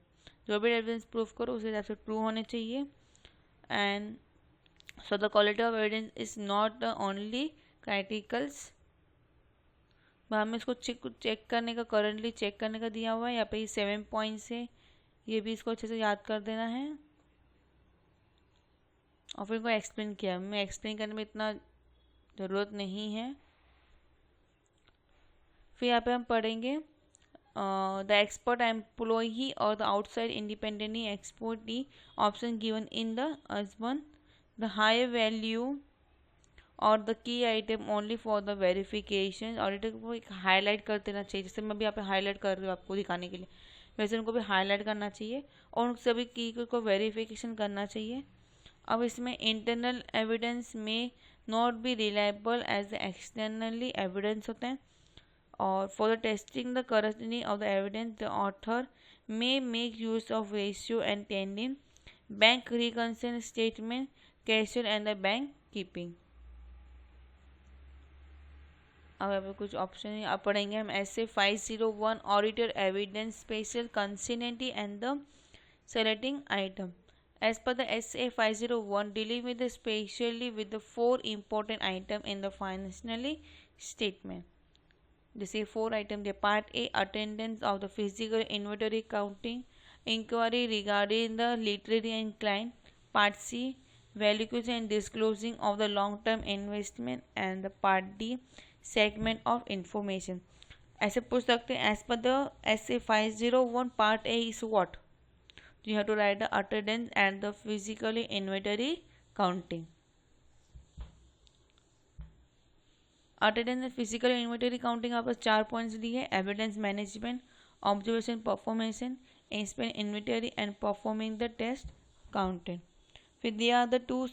Speaker 1: जो भी एविडेंस प्रूफ करो उस हिसाब से ट्रू होने चाहिए। And so the quality of evidence is not only critical. हमें इसको चेक करने का, करंटली चेक करने का दिया हुआ है। यहाँ पे ये 7 पॉइंट्स है, ये भी इसको अच्छे से याद कर देना है और फिर इनको एक्सप्लेन किया। मैं एक्सप्लेन करने में इतना ज़रूरत नहीं है। फिर यहाँ पे हम पढ़ेंगे the expert employee or the outside independently expert option given in the one the high value or the key item only for the verification. Auditor को एक हाईलाइट कर देना चाहिए, जैसे मैं भी यहाँ पे हाईलाइट कर रही हूँ आपको दिखाने के लिए, वैसे उनको भी हाईलाइट करना चाहिए और उन सभी की को वेरिफिकेशन करना चाहिए। अब इसमें इंटरनल एविडेंस में not be reliable as externally evidence होते हैं। और for the testing the correctness of the evidence the author may make use of ratio and tending, bank reconciliation statement, cashier and the bank keeping. अब यहाँ पे कुछ ऑप्शन आप पढ़ेंगे हम। ऐसे 501 ऑडिटर एविडेंस स्पेशल कंसिनेंटी and the selecting item as per the SA 501 dealing with the specially with the 4 important item in the financial statement। जैसे 4 आइटम दिए। Part A attendance of the physical inventory counting, inquiry regarding the literary and client. Part C valuation and disclosing of the long term investment and the part D segment of information. ऐसे पूछ सकते हैं as per the SA 501 part A is what, you have to write the attendance and the physically inventory counting। Attendance and physical inventory counting आप 4 पॉइंट्स दिए। Evidence management, observation performance, inspect inventory and performing the test counting. फिर दिया the 2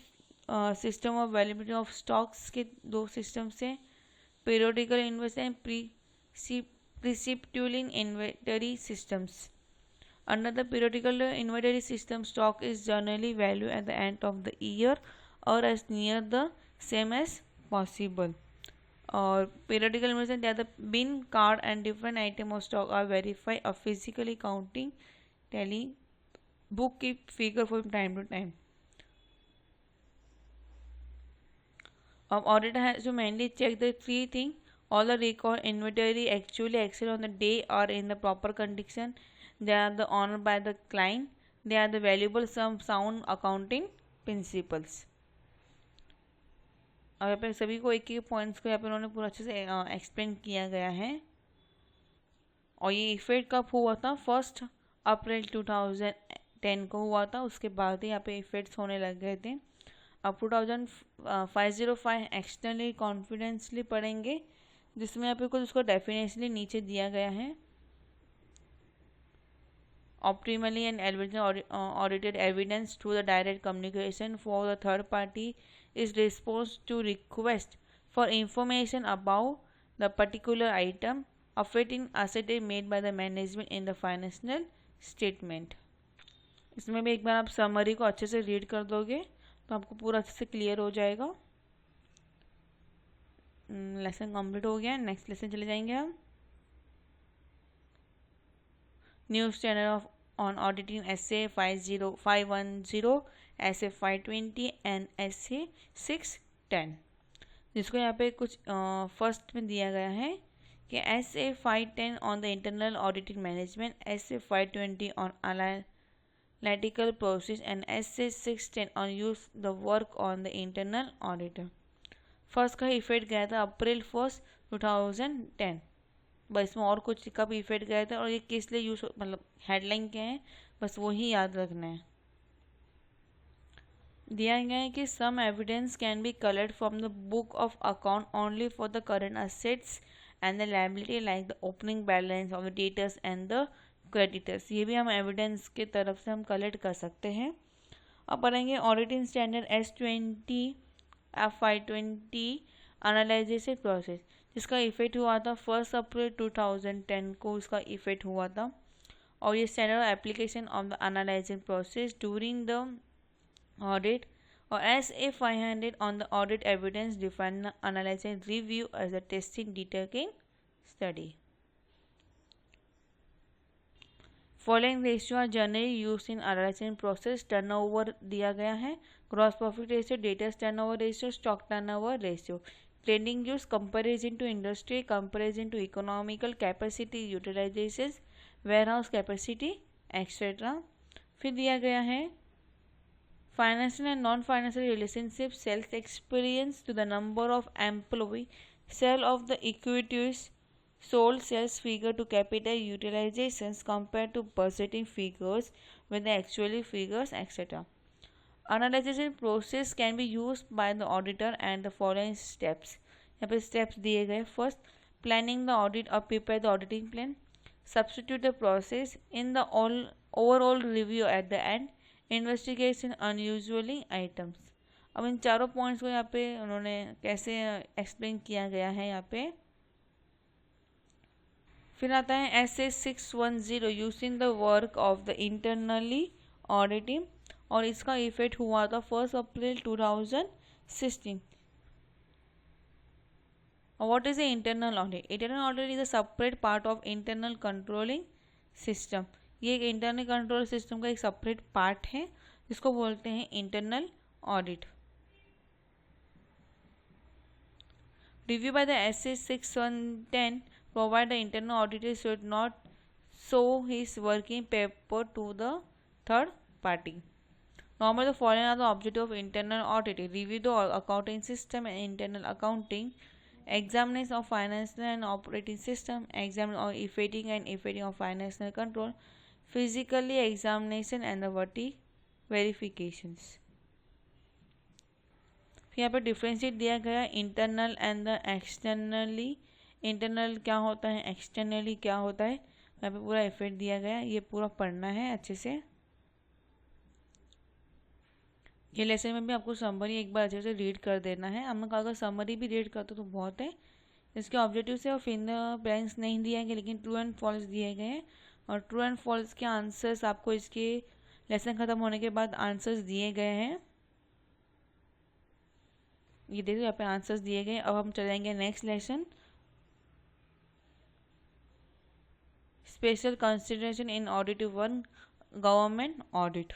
Speaker 1: system of valuability of stocks के 2 सिस्टम से, periodical investment and perpetual inventory systems. Under the periodical inventory system, stock is generally valued at the end of the year or as near the same as possible। और periodical inventory that the bin card and different item of stock are verified or physically counting tally book keep figure from time to time। Auditor has to mainly check the 3 things: all the record inventory actually exist on the day or in the proper condition, they are the honored by the client, they are the valuable some sound accounting principles। अब यहाँ पे सभी को एक एक पॉइंट्स को यहाँ पे उन्होंने पूरा अच्छे से एक्सप्लेन किया गया है। और ये इफेक्ट कब हुआ था? 1 अप्रैल 2010 को हुआ था। उसके बाद ही यहाँ पे इफेक्ट्स होने लग गए थे। अब 505 एक्सटर्नली कॉन्फिडेंसली पढ़ेंगे, जिसमें यहाँ पे कुछ उसको डेफिनेशनली नीचे दिया गया है। Optimally and audited evidence through the direct communication for the third party is response to request for information about the particular item affecting asset made by the management in the financial statement। इसमें भी एक बार आप समरी को अच्छे से रीड कर दोगे तो आपको पूरा अच्छे से क्लियर हो जाएगा। लेसन कंप्लीट हो गया। नेक्स्ट लेसन चले जाएंगे हम। New standard of on auditing SA 510, SA 520 and SA 610, जिसको यहाँ पे कुछ फर्स्ट में दिया गया है कि SA 510 on the internal auditing management, SA 520 on analytical process and SA 610 on use the work on the internal auditor. First का इफेक्ट गया था अप्रैल 1, 2010। बस इसमें और कुछ कब इफेक्ट गया था और ये किस लिए यूज, मतलब हेडलाइन क्या है बस वही याद रखना है। दिया गया है कि some evidence can be collect from the book of account only for the current assets and the liability like the opening balance of the debtors and the creditors. ये भी हम एविडेंस के तरफ से हम कलेक्ट कर सकते हैं। अब पढ़ेंगे auditing standard S20 FY20 analysis process, जिसका इफेक्ट हुआ था 1 अप्रैल 2010 को इसका इफेक्ट हुआ था। और ये standard application of the analysis process during the audit. और SA 500 on the audit evidence define the analysis review as a testing detecting study. Following ratio are generally use in analysis process. Turnover दिया गया है, gross profit ratio, debtors turnover ratio, stock turnover ratio. Trading use, comparison to industry, comparison to economical capacity utilisation, warehouse capacity etcetera. फिर दिया गया है financial and non financial relationship, sales experience to the number of employ, sale of the equities, sold sales figure to capital utilizations compared to budgeting figures with the actually figures, etc. Analysis process can be used by the auditor and the following steps. यहाँ पे steps दिए गए. First, planning the audit or prepare the auditing plan. Substitute the process in the overall review at the end. Investigation unusually items. अब इन चारों पॉइंट्स को यहाँ पे उन्होंने कैसे एक्सप्लेन किया गया है यहाँ पे. फिर आता है SA610 using the work of the internally auditing, और इसका इफेक्ट हुआ था 1 अप्रैल 2016. What is a internal audit? Internal audit is a separate part of internal controlling system. ये एक इंटरनल कंट्रोल सिस्टम का एक सेपरेट पार्ट है जिसको बोलते हैं internal audit. Review by the SA610 provide the internal auditor should not show his working paper to the third party. Normally, the following are the objective of internal audit: review the accounting system and internal accounting, examination of financial and operating system, examine of effecting and effecting of financial control, physically examination and the verifications. यहाँ पर डिफ्रेंशिएट दिया गया internal and the externally. Internal क्या होता है, एक्सटर्नली क्या होता है, यहाँ पे पूरा इफेक्ट दिया गया. ये पूरा पढ़ना है अच्छे से. ये लेसन में भी आपको समरी एक बार अच्छे से रीड कर देना है. हम लोग अगर समरी भी रीड करते तो बहुत है. इसके ऑब्जेक्टिव से और फिंगर ब्लैंक्स नहीं दिए गए लेकिन ट्रू एंड फॉल्स दिए गए हैं, और ट्रू एंड फॉल्स के आंसर्स आपको इसके लेसन ख़त्म होने के बाद आंसर्स दिए गए हैं. ये देखो यहाँ पे आंसर्स दिए गए. अब हम चलेंगे next lesson. Special consideration in auditive 1, government audit.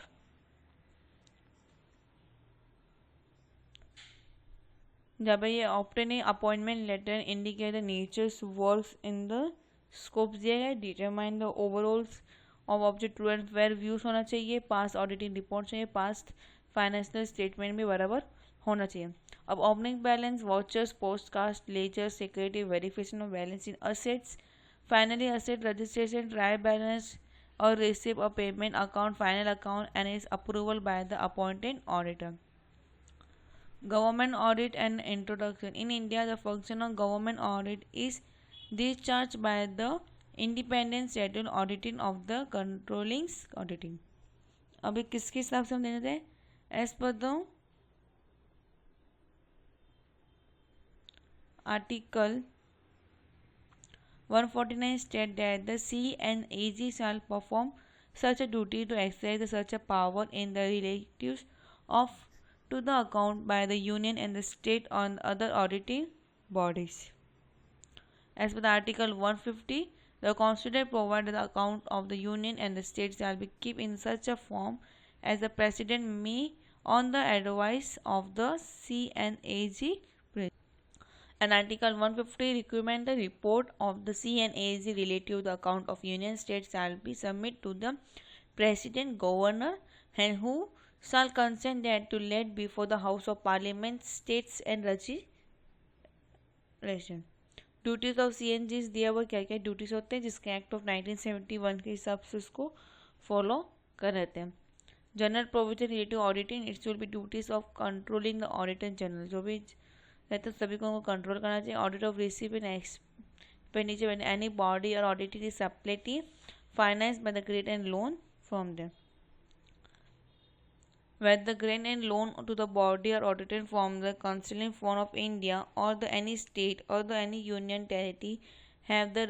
Speaker 1: जब ये obtain appointment letter indicate the natures works in the scopes दिया है. Determine the overalls of object true and fair views होना चाहिए. Past auditing report चाहिए. Past financial statement भी बराबर होना चाहिए. अब opening balance, vouchers, postcast, ledger, security, verification of balance in assets. Finally, asset registration, trial balance or receipt of payment account, final account, and is approval by the appointed auditor. Government audit and introduction. In India, the function of government audit is discharged by the independent scheduled auditing of the controlling auditing. अभी किसके हिसाब से हम देने थे? As per the article 149 state that the CNAG shall perform such a duty to exercise such a power in the relatives of to the account by the union and the state on other auditing bodies. As per the article 150, the constitution provides the account of the union and the state shall be kept in such a form as the president may on the advice of the CNAG. And Article 150 recommend the report of the CNAG related to the account of union states shall be submitted to the president, governor, and who shall consent that to laid before the House of Parliament, states and legislation. Duties of CNGs दिया हुआ क्या क्या ड्यूटीज होते हैं जिसके एक्ट ऑफ 1971 के हिसाब से उसको फॉलो कर रहते हैं. General provision relative auditing, it's will be duties of controlling the auditor general. जो भी रहते हैं सभी को उनको कंट्रोल करना चाहिए. Audit of receive and expenditure when any body or audited is separately financed by the grant and loan from them. Whether the grant and loan to the body are audited from the Constitutional Fund of India or the any state or the any union territory have the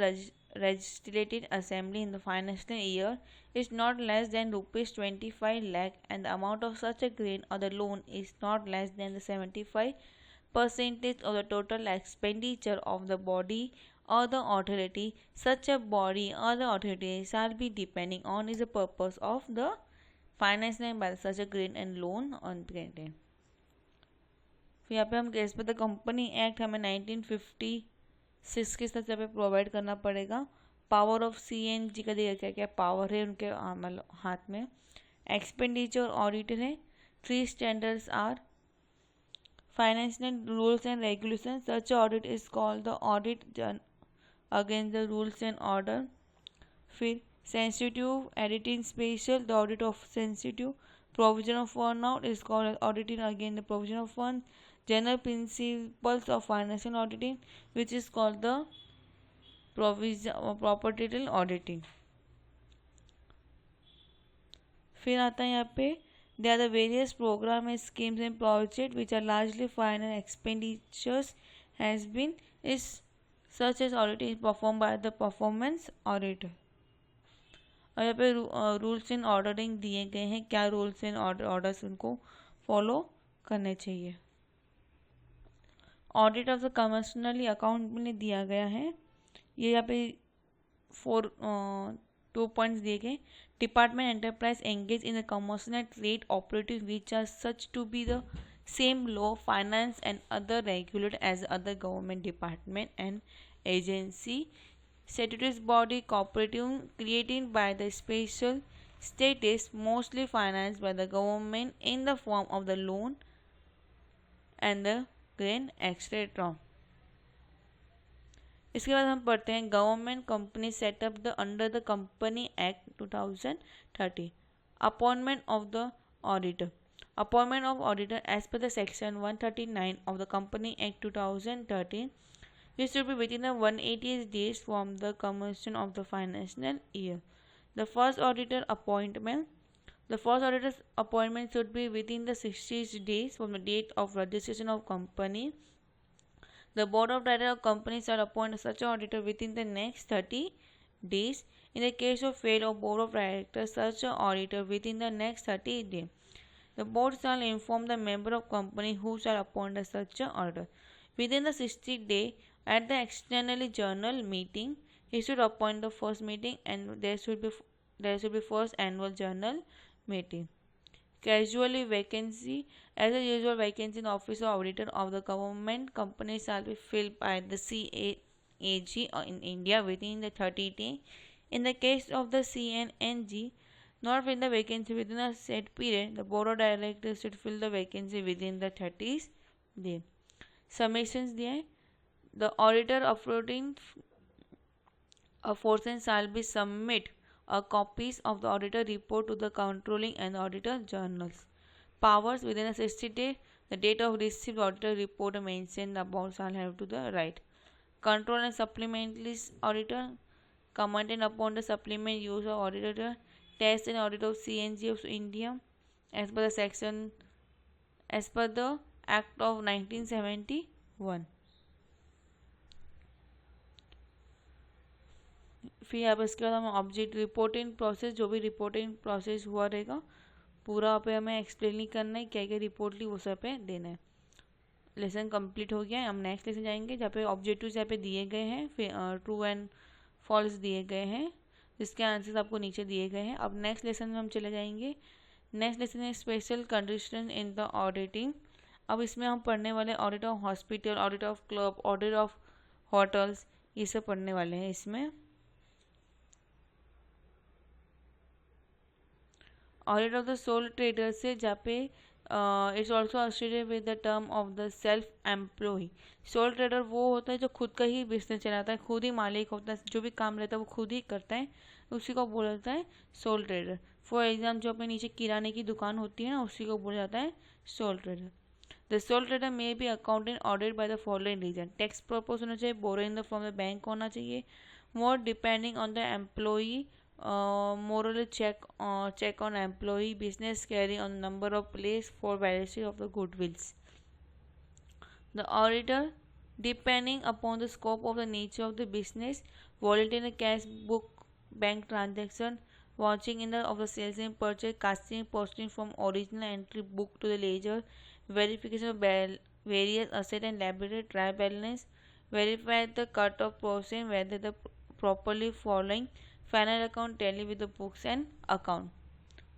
Speaker 1: legislative assembly in the financial year is not less than rupees 25 lakh and the amount of such a grant or the loan is not less than the 75% of the total expenditure of the body or the authority, such a body or the authority shall be depending on is the purpose of the financing by such a grant and loan on granted. फिर यहाँ पे हम as per the company act हमें 1956 के साथ यहाँ पे प्रोवाइड करना पड़ेगा. पावर ऑफ CNG का देखिए क्या क्या पावर है उनके मतलब हाथ में. एक्सपेंडिचर ऑडिटर है. 3 standards are financial rules and regulations. Such audit is called the audit done against the rules and order. फिर sensitive editing special, the audit of sensitive. Provision of one out is called auditing against the provision of one. General principles of financial auditing, which is called the property auditing. फिर आता है यहाँ पे there are the various programs, schemes and projects which are largely finance expenditures has been is such as auditing is performed by the performance auditor. और यहाँ पे रूल्स एंड ऑर्डरिंग दिए गए हैं, क्या रूल्स एंड ऑर्डर्स उनको फॉलो करने चाहिए. Audit of the commercially account में दिया गया है. ये यहाँ पे 2 पॉइंट्स दिए गए. Department enterprise engage in the commercial and trade operative which are such to be the same law finance and other regulated as other government department and agency. Statutory body cooperative created by the special status mostly financed by the government in the form of the loan and the grant etc. इसके बाद हम पढ़ते हैं government company setup the under the company act 2030. Appointment of the auditor. Appointment of auditor as per the section 139 of the Company Act 2013. This should be within the 180 days from the commencement of the financial year. The first auditor's appointment should be within the 60 days from the date of registration of company. The board of directors of company shall appoint such auditor within the next 30 days. In the case of failure of board of directors, such auditor within the next 30 days. The board shall inform the member of company who shall appoint such auditor. Within the 60 days, at the externally journal meeting, he should appoint the first meeting and there should be first annual journal meeting. Casually vacancy. As a usual vacancy in the office of auditor of the government company shall be filled by the CAG in India within the 30 days. In the case of the CNNG, not fill the vacancy within a set period, the board of directors should fill the vacancy within the 30 days. Summations दिए. The auditor operating aforesaid shall be submit a copies of the auditor report to the controlling and auditor journals. Powers within a 60 days. The date of received auditor report mentioned above shall have to the right. Control and supplementary auditor. Commenting upon the supplement use of auditor. Test and audit of CNG of India as per the Act of 1971. फिर यहाँ पर इसके बाद हमें ऑब्जेक्ट रिपोर्टिंग प्रोसेस, जो भी रिपोर्टिंग प्रोसेस हुआ रहेगा पूरा यहाँ पे हमें एक्सप्लेन नहीं करना है, क्या क्या रिपोर्ट ली वो सब पे देना है. लेसन कंप्लीट हो गया है. हम नेक्स्ट लेसन जाएंगे जहाँ पे ऑब्जेक्टिव्स यहाँ पे दिए गए हैं, फिर ट्रू एंड फॉल्स दिए गए हैं जिसके आंसर्स आपको नीचे दिए गए हैं. अब नेक्स्ट लेसन में हम चले जाएंगे. नेक्स्ट लेसन है special condition in the auditing. अब इसमें हम पढ़ने वाले audit of hospital, audit of club, audit of hotels, ये सब पढ़ने वाले हैं. इसमें audit of the sole trader से जहाँ पे it's also associated with the term of the self employ. Sole trader वो होता है जो खुद का ही बिजनेस चलाता है, खुद ही मालिक होता है, जो भी काम रहता है वो खुद ही करता है, उसी को बोला जाता है सोल ट्रेडर. फॉर एग्जाम्पल जो अपने नीचे किराने की दुकान होती है ना, उसी को बोला जाता है sole trader. The sole trader may be accounted audit by the following reason. Tax purpose होना चाहिए, borrow in the from the bank होना चाहिए, more depending on the employee, morally check on employee, business carry on number of place for validation of the goodwills. The auditor depending upon the scope of the nature of the business, volunteer cash book, bank transaction, watching in the of the sales and purchase, casting posting from original entry book to the ledger, verification of various asset and liability, trial balance, verify the cut of portion whether the properly following final account tally with the books and account.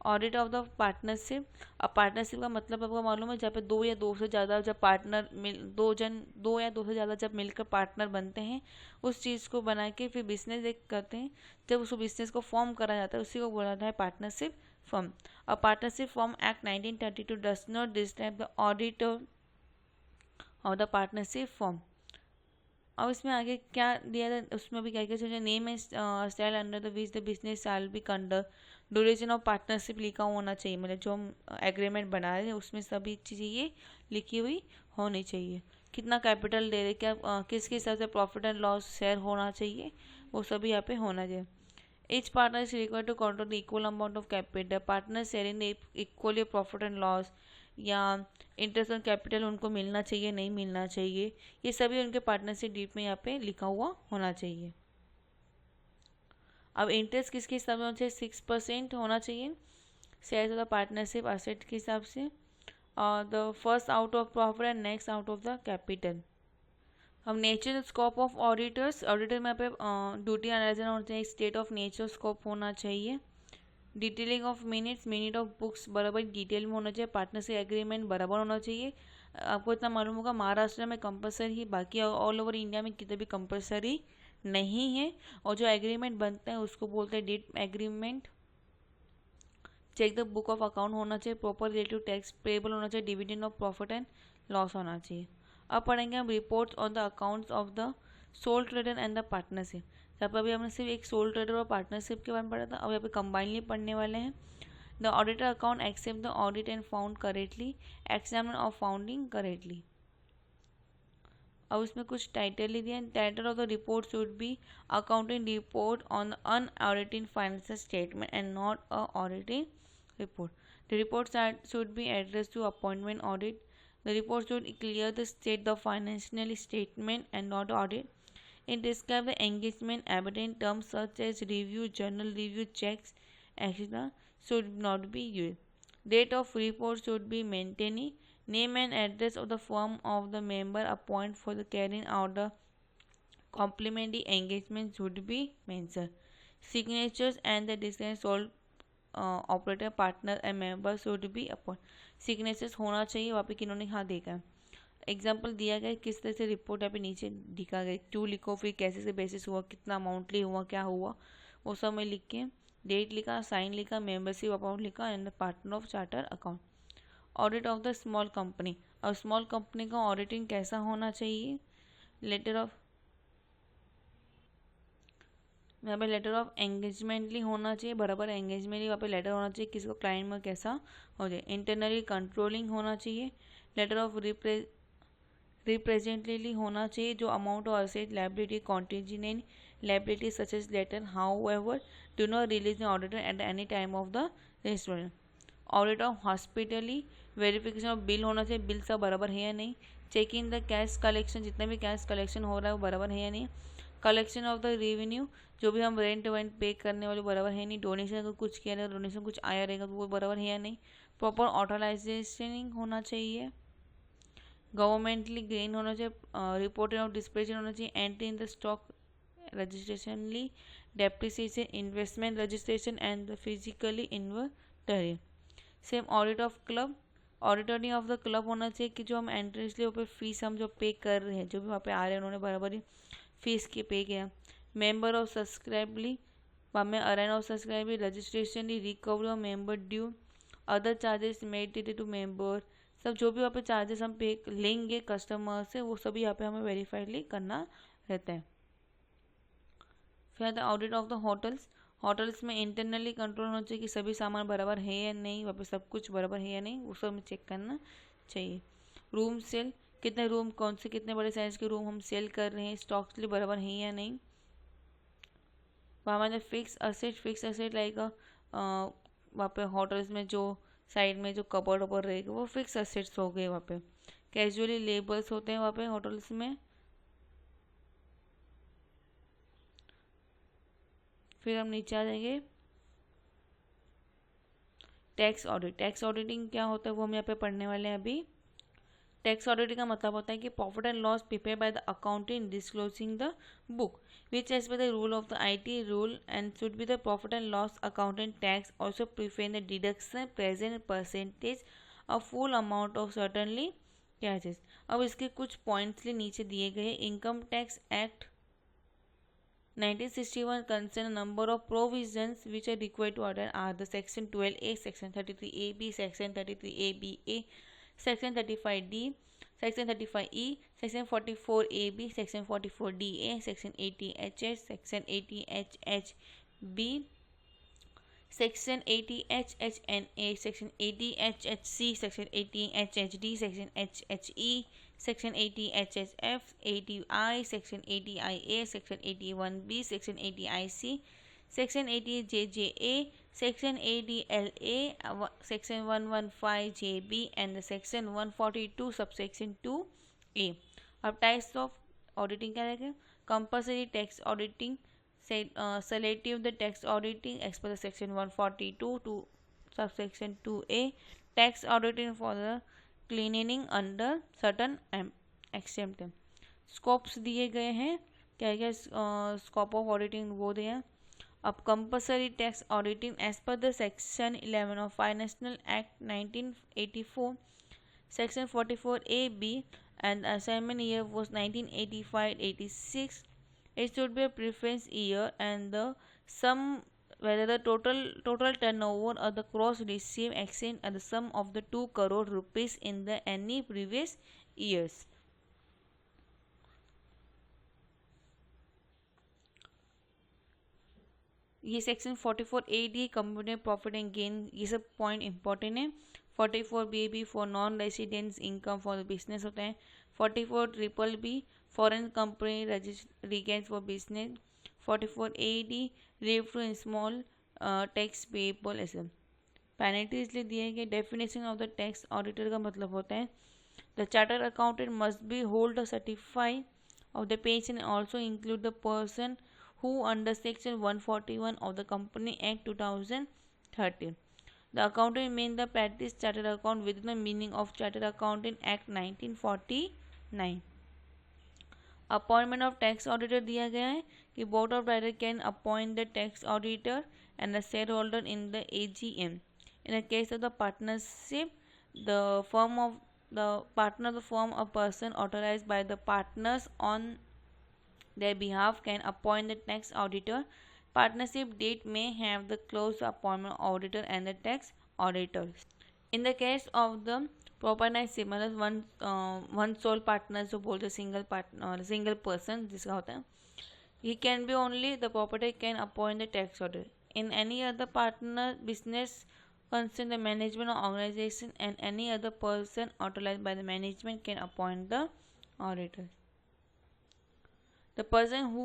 Speaker 1: Audit of the partnership. अब पार्टनरशिप का मतलब आपको मालूम है, जहाँ पे दो या दो से ज़्यादा जब पार्टनर मिल दो या दो से ज़्यादा जब मिलकर पार्टनर बनते हैं, उस चीज़ को बना के फिर बिजनेस एक करते हैं. जब उस बिजनेस को फॉर्म करा जाता है उसी को बोला जाता है पार्टनरशिप फॉर्म. अब partnership form act 1932 does not describe the audit of the partnership form. अब इसमें आगे क्या दिया था, उसमें भी क्या क्या name and style under the which the business shall be conduct. Duration of partnership लिखा होना चाहिए, मतलब जो हम एग्रीमेंट बना रहे हैं उसमें सभी चीज़ें ये लिखी हुई होनी चाहिए. कितना कैपिटल दे रहे, क्या किस हिसाब से प्रॉफिट एंड लॉस शेयर होना चाहिए, वो सभी यहाँ पे होना चाहिए. Each partner is required to control the equal amount of capital. Partners sharing the equally profit and loss या इंटरेस्ट ऑन कैपिटल उनको मिलना चाहिए नहीं मिलना चाहिए, ये सभी उनके पार्टनरशिप डीड में यहाँ पे लिखा हुआ होना चाहिए. अब इंटरेस्ट किसके हिसाब से होना चाहिए, 6% होना चाहिए share of the partnership asset के हिसाब से. और the first out of profit and next out of the capital. अब nature scope of auditors. Auditor में यहाँ पे ड्यूटी एनालिसिस होना चाहिए, स्टेट ऑफ नेचर स्कोप होना चाहिए. Detailing of minute of books बराबर डिटेल में होना चाहिए. पार्टनरशिप एग्रीमेंट बराबर होना चाहिए. आपको इतना मालूम होगा महाराष्ट्र में कंपलसरी, बाकी ऑल ओवर इंडिया में कितने भी कंपलसरी नहीं है. और जो एग्रीमेंट बनते हैं उसको बोलते हैं debt agreement. Check the book of account होना चाहिए. प्रॉपर रिलेटिव टैक्स पेबल होना चाहिए. Dividend of profit and loss होना चाहिए. अब पढ़ेंगे हम reports on the accounts of the sole trader and the partnership. जहाँ पर अभी हमने सिर्फ एक सोल ट्रेडर और पार्टनरशिप के बारे में पढ़ा था, अब यहाँ पे कंबाइनली पढ़ने वाले हैं. The auditor account accept the audit and found correctly, examine of founding correctly. अब इसमें कुछ टाइटल ही दिया. Title of the report should be accounting report on unaudited financial statement and not a auditing report. The report should be addressed to appointment audit. The report should clear the state the financial statement and not audit. It describes the engagement evident terms such as review, journal review, checks, etc. should not be used. Date of report should be maintained. Name and address of the firm of the member appointed for the carrying out the complementary engagement should be mentioned. Signatures and the distance sold operator partner and member should be appoint. Signatures होना चाहिए. वहाँ पे किन्होंने हाँ देखा है, एग्जाम्पल दिया गया किस तरह से रिपोर्ट यहाँ पे नीचे दिखा गया. क्यों लिखो, फिर कैसे से बेसिस हुआ, कितना अमाउंटली हुआ, क्या हुआ, वो सब में लिख के डेट लिखा, साइन लिखा, मेंबरशिप अकाउंट लिखा and partner of charter account. Audit of the small company. और स्मॉल कंपनी का ऑडिटिंग कैसा होना चाहिए. लेटर ऑफ यहाँ पे लेटर ऑफ एंगेजमेंटली होना चाहिए, बराबर एंगेजमेंटली वहाँ पे लेटर होना चाहिए, किसी को क्लाइंट में कैसा हो जाए. इंटरनली कंट्रोलिंग होना चाहिए. लेटर ऑफ रिप्रेजेंटेटली होना चाहिए. जो amount of asset liability contingent liability such as letter however do not release the auditor at any time of the restaurant. Audit of hospital. Verification of bill होना चाहिए, बिल सब बराबर है या नहीं. Check in the cash collection, जितना भी कैश कलेक्शन हो रहा है वो बराबर है या नहीं. कलेक्शन ऑफ द रेवेन्यू, जो भी हम रेंट वेंट पे करने वाले बराबर है नहीं. डोनेशन अगर कुछ किया रहेगा, डोनेशन कुछ आया रहेगा तो वो बराबर है या नहीं. प्रॉपर ऑथराइजेशन होना चाहिए. गवर्नमेंटली गेन होना चाहिए. रिपोर्टिंग ऑफ डिस्पेचन होना चाहिए. Entry in the stock registration, depreciation, investment registration and the physically inventory. Same audit of club. Auditing of the club होना चाहिए कि जो हम एंट्रेंस लिए फीस हम जो पे कर रहे हैं, जो भी वहाँ पे आ रहे हैं उन्होंने बराबर ही फीस के पे किया. मेंबर ऑफ सब्सक्राइबली, वहाँ में arrears of subscription, registration, recovery of member due, other charges made to member. सब जो भी वहाँ पे चार्जेस हम पे लेंगे कस्टमर से वो सभी यहाँ पे हमें वेरीफाइडली करना रहता है. फिर audit of the hotels. Hotels में इंटरनली कंट्रोल होना चाहिए कि सभी सामान बराबर है या नहीं, वहाँ पे सब कुछ बराबर है या नहीं, वो सब हमें चेक करना चाहिए. रूम सेल, कितने रूम, कौन से कितने बड़े साइज़ के रूम हम सेल कर रहे हैं, स्टॉक्स लिए बराबर है या नहीं. वहाँ में फिक्स असेट लाइक वहाँ पे होटल्स में जो साइड में जो कबर्ड वबर्ड रहेगा वो फिक्स असेट्स हो गए. वहाँ पे कैजुअली लेबल्स होते हैं वहाँ पे होटल्स में. फिर हम नीचे आ जाएंगे. Tax audit. टैक्स ऑडिटिंग क्या होता है वो हम यहाँ पे पढ़ने वाले हैं अभी. टैक्स ऑडिटिंग का मतलब होता है कि profit and loss prepare by the accountant disclosing the book which as per the rule of the IT rule and should be the profit and loss account and tax also prevent the deduction present percentage a full amount of certainly charges। अब इसके कुछ पॉइंट्स नीचे दिए गए। Income tax act 1961 concern a number of provisions which are required to order are the section 12A, section 33AB, section 33ABA, section 35D, section 35E, section 44AB, section 44DA, section 80HH, section 80HHB, section 80HHNA, section 80HHC, section 80HHD, section HHE, section 80HHF, 80I, section 80IA, section 81B, section 80IC, section 80JJA, section ADLA, section 115JB and the section 142 subsection 2A। अब टाइप्स ऑफ ऑडिटिंग क्या रहेगा? Compulsory tax auditing, selective the tax auditing as per the section 142 to subsection 2A, tax auditing for the cleaning under certain exemption। Scopes दिए गए हैं, क्या क्या स्कोप ऑफ ऑडिटिंग वो दिए हैं। अब compulsory tax auditing as per the section 11 of financial act 1984, section 44AB and assignment year was 1985-86। It should be a preference year and the sum whether the total turnover or the gross receipt exceed the sum of the 2 crore rupees in the any previous years। ये section 44AD company profit and gain, ये सब पॉइंट इंपॉर्टेंट है। 44BB for non residents income for business होता है। 44BBB foreign company registration for business. 44AD relieve to small tax payable ऐसे पेनल्टी इसलिए दिए गए। Definition of the tax auditor का मतलब होता है the charter accountant must be hold a certified of the page and also include the person who under section 141 of the Company Act 2013। The accountant means the practice chartered account within the meaning of Chartered Accountant Act 1949। Appointment of tax auditor दिया गया है कि board of director can appoint the tax auditor and the share holder in the AGM। In the case of the partnership the firm of the partner the firm of person authorised by the partners on their behalf can appoint the tax auditor। Partnership deed may have the clause appointment auditor and the tax auditor। In the case of the proprietorship मतलब one sole partner जो बोलते सिंगल पार्टनर सिंगल पर्सन जिसका होता है, he can be only the proprietor can appoint the tax auditor। In any other partner business concern the management or organization and any other person authorized by the management can appoint the auditor। The person who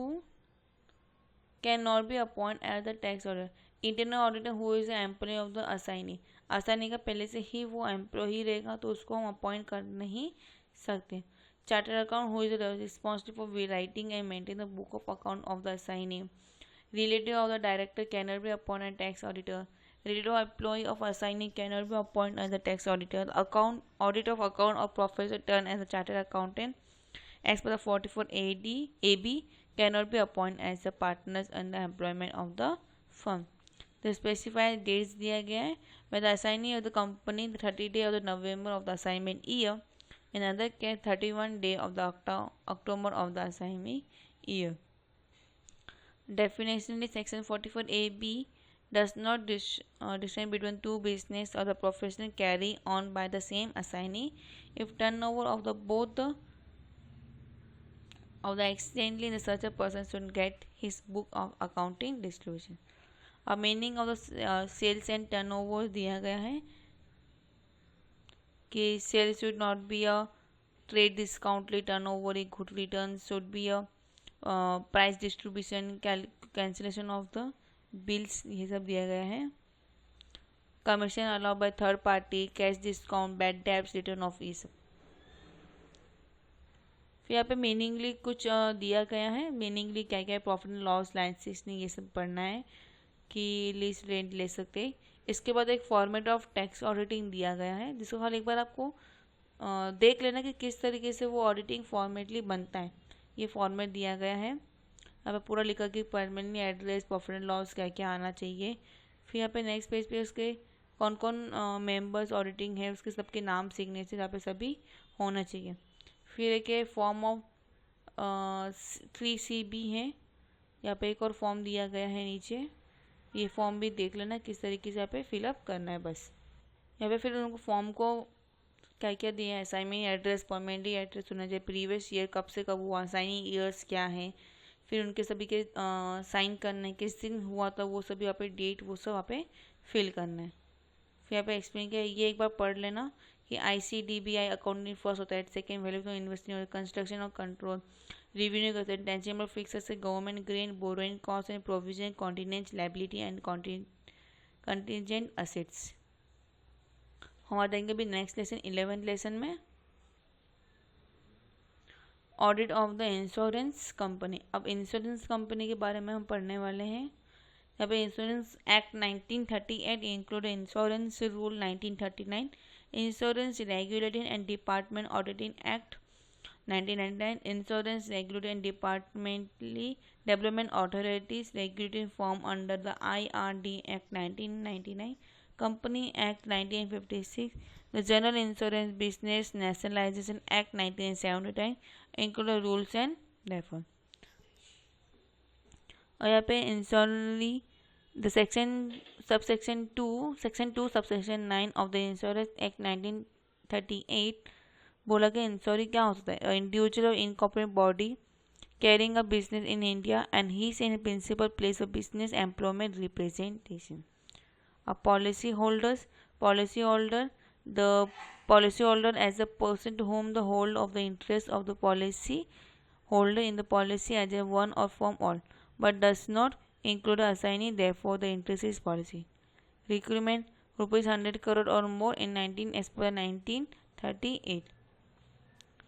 Speaker 1: cannot be appointed as the tax auditor, internal auditor who is an employee of the assignee। Assignee का पहले से ही वो एम्प्लॉई रहेगा तो उसको हम अपॉइंट कर नहीं सकते। Charter account who is responsible for writing and maintain the book of account of the assignee. Relative of the director cannot be appointed tax auditor. Relative employee of assignee cannot be appointed as the tax auditor। Account auditor of account of professor turn as a chartered accountant as per the 44AB cannot be appointed as the partners in the employment of the firm। The specified dates दिया गया है where the assignee of the company the 30 day of the November of the assignment year, in other case 31 day of the October of the assignment year। Definition is section 44AB does not distinguish between two business or the profession carried on by the same assignee if turnover of the both the of the accidentally the such a person should get his book of accounting disclosure। अब meaning of the sales and turnover दिया गया है कि sales should not be a trade discount turnover, a good return should be a price distribution, cancellation of the bills, ये सब दिया गया है। Commission allow by third party, cash discount, bad debts, return of ये सब। फिर यहाँ पे मीनिंगली कुछ दिया गया है। मीनिंगली क्या क्या है, प्रॉफिट एंड लॉस लाइसेंस ने ये सब पढ़ना है कि लीज रेंट ले सकते। इसके बाद एक फॉर्मेट ऑफ टैक्स ऑडिटिंग दिया गया है जिसको खाली एक बार आपको देख लेना कि किस तरीके से वो ऑडिटिंग फॉर्मेटली बनता है। ये फॉर्मेट दिया गया है, यहाँ पे पूरा लिखा कि permanent address, profit and loss क्या क्या आना चाहिए। फिर यहाँ पे नेक्स्ट पेज पे उसके कौन कौन मेंबर्स ऑडिटिंग है उसके सबके नाम सिग्नेचर यहाँ पे सभी होना चाहिए। फिर एक फॉर्म ऑफ 3CB है, यहाँ पे एक और फॉर्म दिया गया है नीचे, ये फॉर्म भी देख लेना किस तरीके से यहाँ पे फिलअप करना है। बस यहाँ पे फिर उनको फॉर्म को क्या क्या दिया है, असाइनिंग एड्रेस, परमानेंटली एड्रेस होना चाहिए, प्रीवियस ईयर कब से कब हुआ, असाइनिंग ईयर्स क्या है, फिर उनके सभी के साइन करना है, किस दिन हुआ था वो सभी यहाँ पे डेट वो सब यहाँ पे फिल करना है। फिर यहाँ पे एक्सप्लेन किया, ये एक बार पढ़ लेना कि ICDBI अकाउंटिंग फर्स्ट होता है, सेकेंड वैल्यू तो इन्वेस्टिंग और कंस्ट्रक्शन और कंट्रोल, रेवेन्यू करते हैं, टेंजिबल फिक्स से government grain, borrowing cost and provision, continent liability and contingent assets. हम आ जाएंगे भी नेक्स्ट लेसन 11th लेसन में, audit of the insurance company. अब इंश्योरेंस कंपनी के बारे में हम पढ़ने वाले हैं। यहाँ पे insurance act 1938 include insurance rule 1939, insurance regulating and department auditing act 1999, insurance regulating and departmentally development authorities regulating form under the IRD act 1999, Company Act 1956, the General Insurance Business Nationalization Act 1979 include rules and therefore। और यहाँ पे insurer the section 2 subsection 9 of the insurance act 1938 बोला कि इंश्योरी क्या होता है, individual or incorporate body carrying a business in India and he in principal place of business employment representation. Policy holder, the policy holder as a person to whom the whole of the interest of the policy holder in the policy as a one or from all, but does not include a assignee, therefore the interest is policy. Requirement ₹100 crore or more in 19 as per 1938.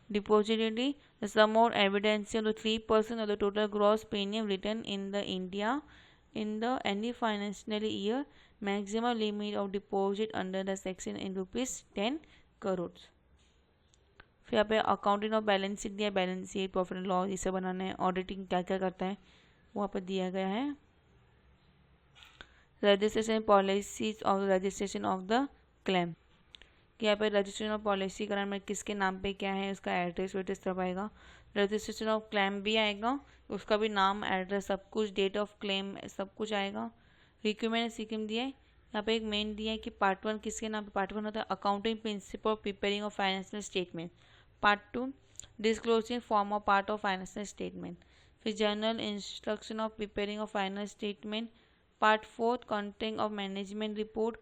Speaker 1: Depository, the sum or evidence of the 3% of the total gross premium written in the India in the any financial year, maximum limit of deposit under the section in ₹10 crore। फिर यहाँ पे अकाउंटिंग और बैलेंस शीट दिया, balance sheet, profit and loss इसे बनाना है, ऑडिटिंग क्या क्या करता है वो यहाँ पे दिया गया है। Registration policies of registration of the claim, कि यहाँ पे रजिस्ट्रेशन ऑफ पॉलिसी कराने में किसके नाम पे क्या है, उसका एड्रेस वेड्रेस सब आएगा। रजिस्ट्रेशन ऑफ क्लेम भी आएगा, उसका भी नाम, एड्रेस, सब कुछ, डेट ऑफ क्लेम सब कुछ आएगा। रिक्वायरमेंट स्कीम दिया है, यहाँ पे एक मेन दिया है कि पार्ट 1 किसके नाम पे, पार्ट 1 होता है accounting principle preparing of financial statement, part 2 disclosing form of part of financial statement, फिर general instruction of preparing of financial statement, part 4 content of management report,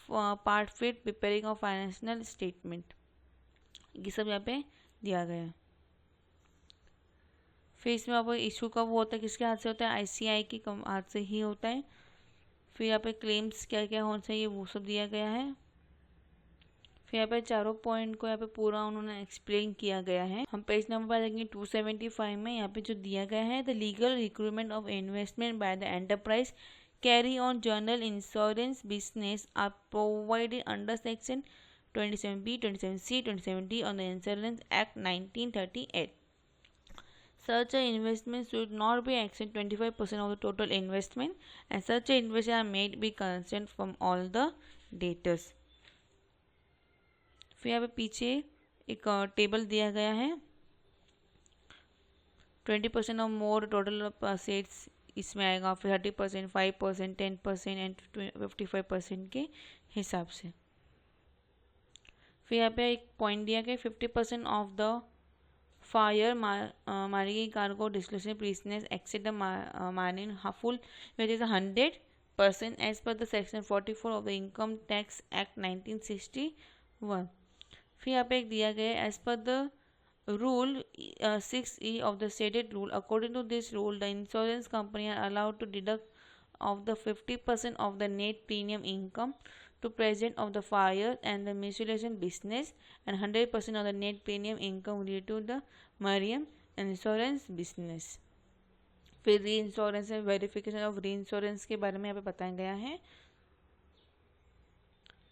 Speaker 1: part 5 preparing of financial statement, ये सब यहाँ पे दिया गया है। फिर इसमें अब इशू कब होता है, किसके हाथ से होता है, ICAI के हाथ से ही होता है। फिर यहाँ पे क्लेम्स क्या क्या होना चाहिए वो सब दिया गया है। फिर यहाँ पे चारों पॉइंट को यहाँ पे पूरा उन्होंने एक्सप्लेन किया गया है। हम पेज नंबर पर देखेंगे 275 में, यहाँ पे जो दिया गया है, the legal recruitment of investment by the enterprise carry on general insurance business are provided under section 27B, 27C, 27D on the Insurance Act 1938. Such an investment should not be exceed 25% of the total investment, and such an investment are made be consent from all the debtors. फिर यहाँ पे पीछे एक टेबल दिया गया है, 20% और मोर टोटल असेट्स इसमें आएगा, फिर 30%, 5%, 10% एंड 55% के हिसाब से। फिर यहाँ पे एक पॉइंट दिया गया 50% ऑफ द फायर मारी गई cargo disclosure business exceed the margin full which is 100% as per the section 44 of the income tax act 1961। फिर यहाँ पे एक दिया गया है as per the rule 6E of the stated rule. According to this rule, the insurance company are allowed to deduct of the 50% of the net premium income to present of the fire and the mutilation business and 100% of the net premium income related to the marine insurance business. फिर री इंश्योरेंस है, वेरिफिकेशन ऑफ री इंश्योरेंस के बारे में यहाँ पे बताया गया है।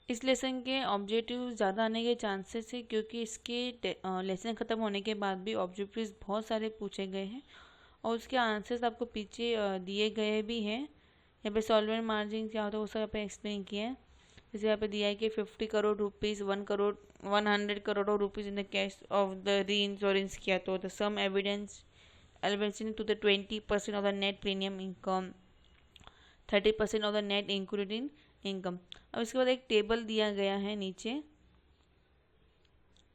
Speaker 1: इस लेसन के ऑब्जेक्टिव ज़्यादा आने के चांसेस है क्योंकि इसके लेसन ख़त्म होने के बाद भी ऑब्जेक्टिव्स बहुत सारे पूछे गए हैं और उसके आंसर्स आपको पीछे दिए गए भी हैं। यहाँ पे सॉल्वेंट मार्जिन क्या होता है वो सब यहाँ पे एक्सप्लेन किया है। जैसे यहाँ पे दिया है कि 50 crore rupees 100 crore rupees in the cash of the reinsurance किया तो the some evidence allowancing to the 20% of the net premium income 30% of the net including income. अब इसके बाद एक टेबल दिया गया है नीचे,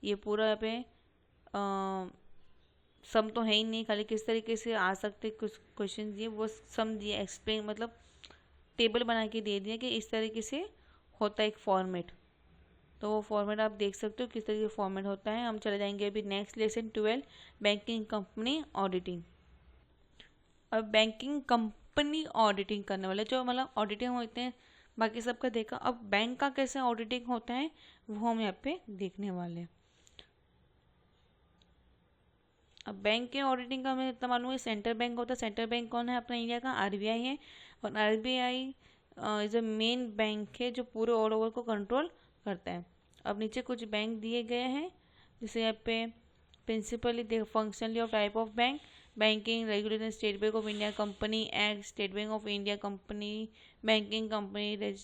Speaker 1: ये पूरा यहाँ पे सम तो है ही नहीं, खाली किस तरीके से आ सकते कुछ क्वेश्चन दिए वो सम दिए एक्सप्लेन, मतलब टेबल बना के दे दिया कि इस तरीके से होता है एक फॉर्मेट। तो वो फॉर्मेट आप देख सकते हो किस तरीके से फॉर्मेट होता है। हम चले जाएंगे अभी next lesson 12 banking company auditing. अब बैंकिंग कंपनी ऑडिटिंग करने वाले जो मतलब ऑडिटिंग होते हैं बाकी सबका देखा, अब बैंक का कैसे ऑडिटिंग होता है वो हम यहाँ पे देखने वाले हैं। अब बैंक के ऑडिटिंग का हमें इतना मालूम है सेंट्रल बैंक होता है। सेंट्रल बैंक कौन है? अपना इंडिया का आरबीआई है और RBI is a main bank है जो पूरे ऑल ओवर को कंट्रोल करता है। अब नीचे कुछ बैंक दिए गए हैं जैसे यहाँ पे principally functionally of type of bank, banking regulation, state bank of India company act, state bank of India company, banking company,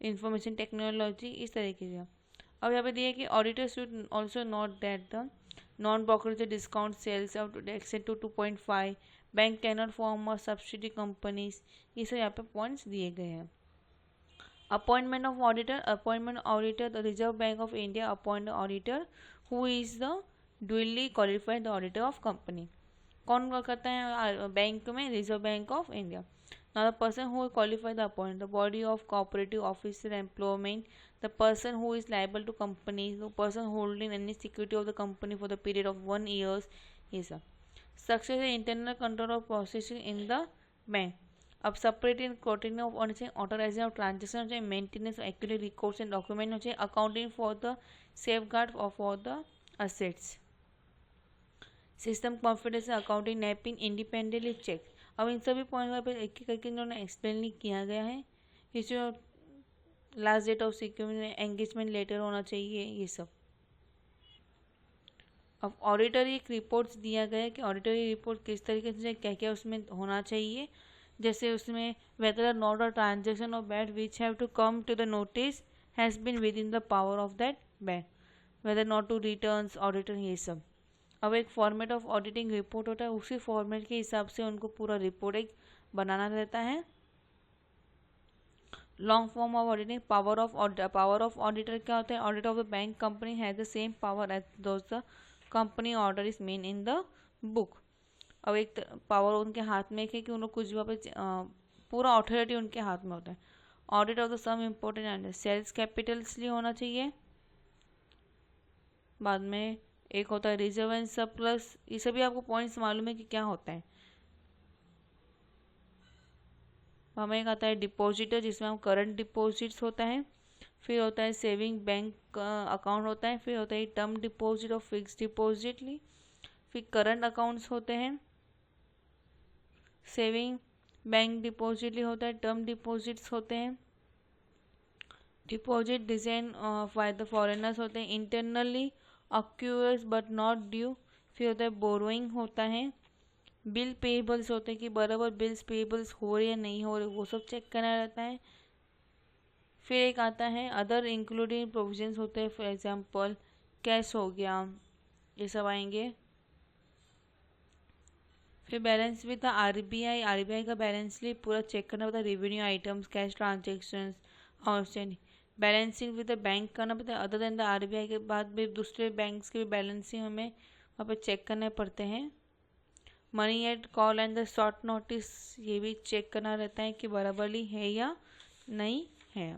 Speaker 1: information technology, इस तरीके से। अब यहाँ पे दिया है कि auditor should also note that the non brokerage discount sales out to exceed to 2.5 bank can not form और सब्सिडी कंपनीज, ये सब यहाँ पे पॉइंट्स दिए गए हैं। Appointment of auditor the reserve bank of India appoint auditor who is the duly qualified auditor of company. कौन करता है बैंक में? Reserve bank of India. Now the person who qualifies the appoint the body of cooperative officer employment, the person who is liable to company, the person holding any security of the company for the period of 1 year is a success in internal control of processing in the bank. अब separate in coordinating of होने चाहिए, authorizing of transaction होना चाहिए, maintenance of accurate records and document होना चाहिए, accounting for the safeguard of for the assets, system confidence accounting mapping independently check। अब इन सभी पॉइंट पर एक एक करके इन्होंने एक्सप्लेन नहीं किया गया है। ये जो last date of security engagement letter होना चाहिए ये सब। अब ऑडिटरी एक रिपोर्ट्स दिया गया है कि ऑडिटरी रिपोर्ट किस तरीके से क्या क्या उसमें होना चाहिए, जैसे उसमें whether not a transaction of bank which have to come to the notice has been within the power of that bank, whether not to returns auditor, ये सब। अब एक फॉर्मेट ऑफ ऑडिटिंग रिपोर्ट होता है, उसी फॉर्मेट के हिसाब से उनको पूरा रिपोर्ट एक बनाना रहता है। Long form of auditing power of auditor क्या होता है? Audit of the bank company has the same power as those the company order is main in the book. अब एक पावर उनके हाथ में है कि उन्होंने कुछ भी पूरा अथॉरिटी उनके हाथ में होता है। Audit of the some important sales capitals लिए होना चाहिए। बाद में एक होता है रिजर्व एंड सरप्लस, ये सभी आपको पॉइंट्स मालूम है कि क्या होता है। हमें एक आता है डिपॉजिटर जिसमें हम करंट डिपॉजिट्स होता है, फिर होता है सेविंग बैंक अकाउंट होता है, फिर होता है टर्म डिपॉजिट और फिक्स डिपॉजिट, फिर करंट अकाउंट्स होते हैं, सेविंग बैंक डिपॉजिट होता है, टर्म डिपॉजिट्स होते हैं, deposit design by the foreigners होते हैं, इंटरनली अक्यूर्स बट नॉट ड्यू, फिर होता है बोरोइंग होता है, बिल पेबल्स होते हैं कि बराबर बिल्स पेबल्स हो रहे या नहीं हो रहे वो सब चेक करना रहता है। फिर एक आता है अदर इंक्लूडिंग प्रोविजंस होते हैं, फॉर एग्जांपल कैश हो गया, ये सब आएंगे। फिर बैलेंस भी था आरबीआई का बैलेंस भी पूरा चेक करना पड़ता है, revenue items, cash transactions, outstanding, balancing with the bank करना पड़ता है। अदर देन द आरबीआई के बाद भी दूसरे बैंक्स के भी बैलेंसिंग हमें वहाँ पर चेक करने पड़ते हैं। Money at call and the short notice, ये भी चेक करना रहता है कि बराबरली है या नहीं है।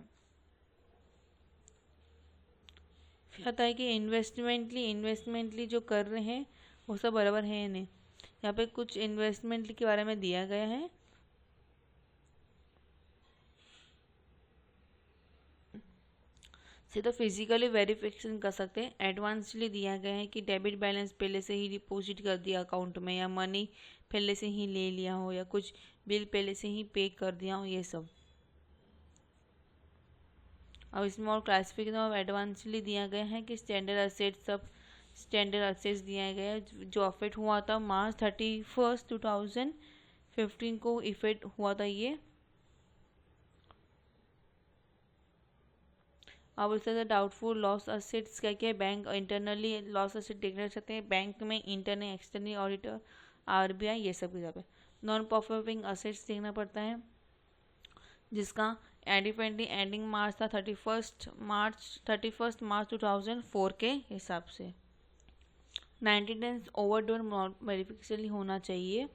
Speaker 1: फिर आता है कि इन्वेस्टमेंटली जो कर रहे हैं वो सब बराबर है या नहीं। यहाँ पे कुछ इन्वेस्टमेंट के बारे में दिया गया है। सीधा फिजिकली वेरिफिकेशन कर सकते हैं। एडवांसली दिया गया है कि डेबिट बैलेंस पहले से ही डिपॉजिट कर दिया अकाउंट में, या मनी पहले से ही ले लिया हो, या कुछ बिल पहले से ही पे कर दिया हो, ये सब। अब इसमें और क्लासिफिकेशन ऑफ एडवांसली दिया गया है कि स्टैंडर्ड असेट्स, सब स्टैंडर्ड असेट्स दिया गया है जो अफेक्ट हुआ था मार्च 31 2015 को इफेक्ट हुआ था ये। अब इस तरह से डाउटफुल लॉस असेट्स क्या क्या है, बैंक इंटरनली लॉस असेट देखना चाहते हैं, बैंक में इंटरनल एक्सटर्नल ऑडिटर आरबीआई ये सब की। नॉन परफॉर्मिंग असेट्स देखना पड़ता है जिसका एंडिंग मार्च था 31 मार्च 2004 के हिसाब से। 90 डेज ओवरड्यून वेरिफिकेशन होना चाहिए।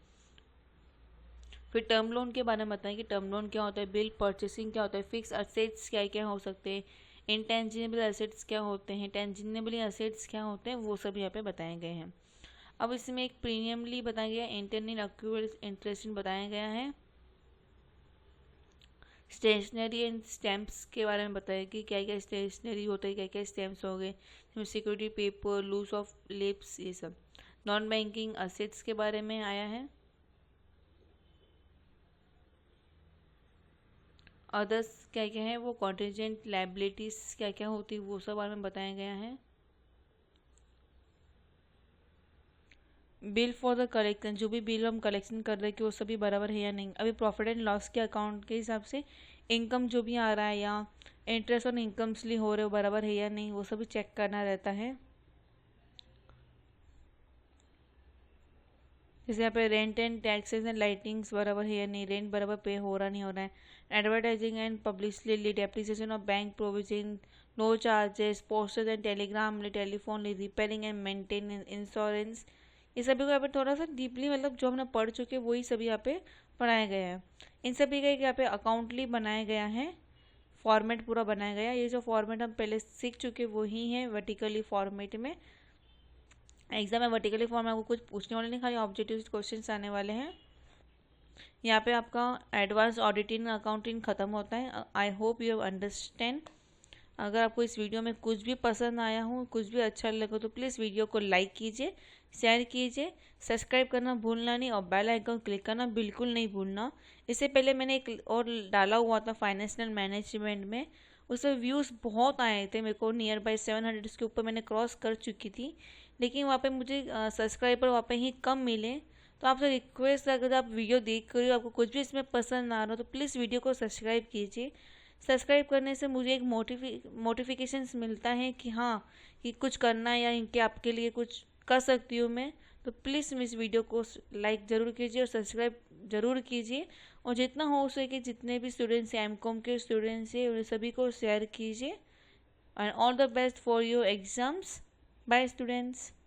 Speaker 1: फिर टर्म लोन के बारे में बताएं कि टर्म लोन क्या होता है, बिल परचेसिंग क्या होता है, फिक्स असेट्स क्या क्या हो सकते हैं, इंटेंजिबल असेट्स क्या होते हैं, टेंजिबल असेट्स क्या होते हैं, वो सब यहाँ पे बताए गए हैं। अब इसमें एक प्रीमियमली बताया गया, इंटरनल अक्यूरेट इंटरेस्ट बताया गया है। स्टेशनरी एंड स्टैम्प्स के बारे में बताया कि क्या क्या स्टेशनरी होता है, क्या क्या स्टैम्प्स हो गए, security paper, loose of lips, ये सब। नॉन बैंकिंग असेट्स के बारे में आया है। अदर्स क्या क्या है, वो कॉन्टीजेंट लाइबिलिटीज क्या क्या होती है, वो सब बारे में बताया गया है। बिल फॉर द कलेक्शन, जो भी बिल हम कलेक्शन कर रहे हैं कि वो सभी बराबर है या नहीं। अभी प्रॉफिट एंड लॉस के अकाउंट के हिसाब से इनकम जो भी आ रहा है या इंटरेस्ट ऑन इनकम्स लिए हो रहे हो बराबर है या नहीं, वो सभी चेक करना रहता है। जैसे यहाँ पे rent and taxes and lightings बराबर है या नहीं, रेंट बराबर पे हो रहा नहीं हो रहा है। Advertising and publicity, depreciation of bank provision, no charges, posters and telegram, telephone, repairing and maintenance, insurance, ये सभी को यहाँ पे थोड़ा सा डीपली मतलब जो हमने पढ़ चुके वही सभी यहाँ पे पढ़ाया गया है। इन सभी का एक यहाँ पे अकाउंटली बनाया गया है, फॉर्मेट पूरा बनाया गया। ये जो फॉर्मेट हम पहले सीख चुके वही है वर्टिकली फॉर्मेट में। एग्जाम में वर्टिकली फॉर्म में आपको कुछ पूछने वाले नहीं, खाली ऑब्जेक्टिव क्वेश्चंस आने वाले हैं। यहाँ पे आपका एडवांस ऑडिटिंग अकाउंटिंग खत्म होता है। I hope you have understand. अगर आपको इस वीडियो में कुछ भी पसंद आया हो, कुछ भी अच्छा लगे तो प्लीज़ वीडियो को लाइक कीजिए, शेयर कीजिए, सब्सक्राइब करना भूलना नहीं और बेल आइकन क्लिक करना बिल्कुल नहीं भूलना। इससे पहले मैंने एक और डाला हुआ था फाइनेंशियल मैनेजमेंट में, उसमें व्यूज़ बहुत आए थे मेरे को, नियर बाई 700 के ऊपर मैंने क्रॉस कर चुकी थी, लेकिन वहाँ पे मुझे सब्सक्राइबर वहाँ पे ही कम मिले। तो आपसे रिक्वेस्ट है, अगर आप वीडियो देख कर आपको कुछ भी इसमें पसंद आ रहा हो तो प्लीज़ वीडियो को सब्सक्राइब कीजिए। सब्सक्राइब करने से मुझे एक मोटिफिकेशंस मिलता है कि हाँ कि कुछ करना है या इनके आपके लिए कुछ कर सकती हूँ मैं। तो प्लीज़ इस वीडियो को लाइक ज़रूर कीजिए और सब्सक्राइब ज़रूर कीजिए, और जितना हो सके जितने भी स्टूडेंट्स हैं, एमकॉम के स्टूडेंट्स हैं, उन सभी को शेयर कीजिए। And all the best for your exams. Bye students.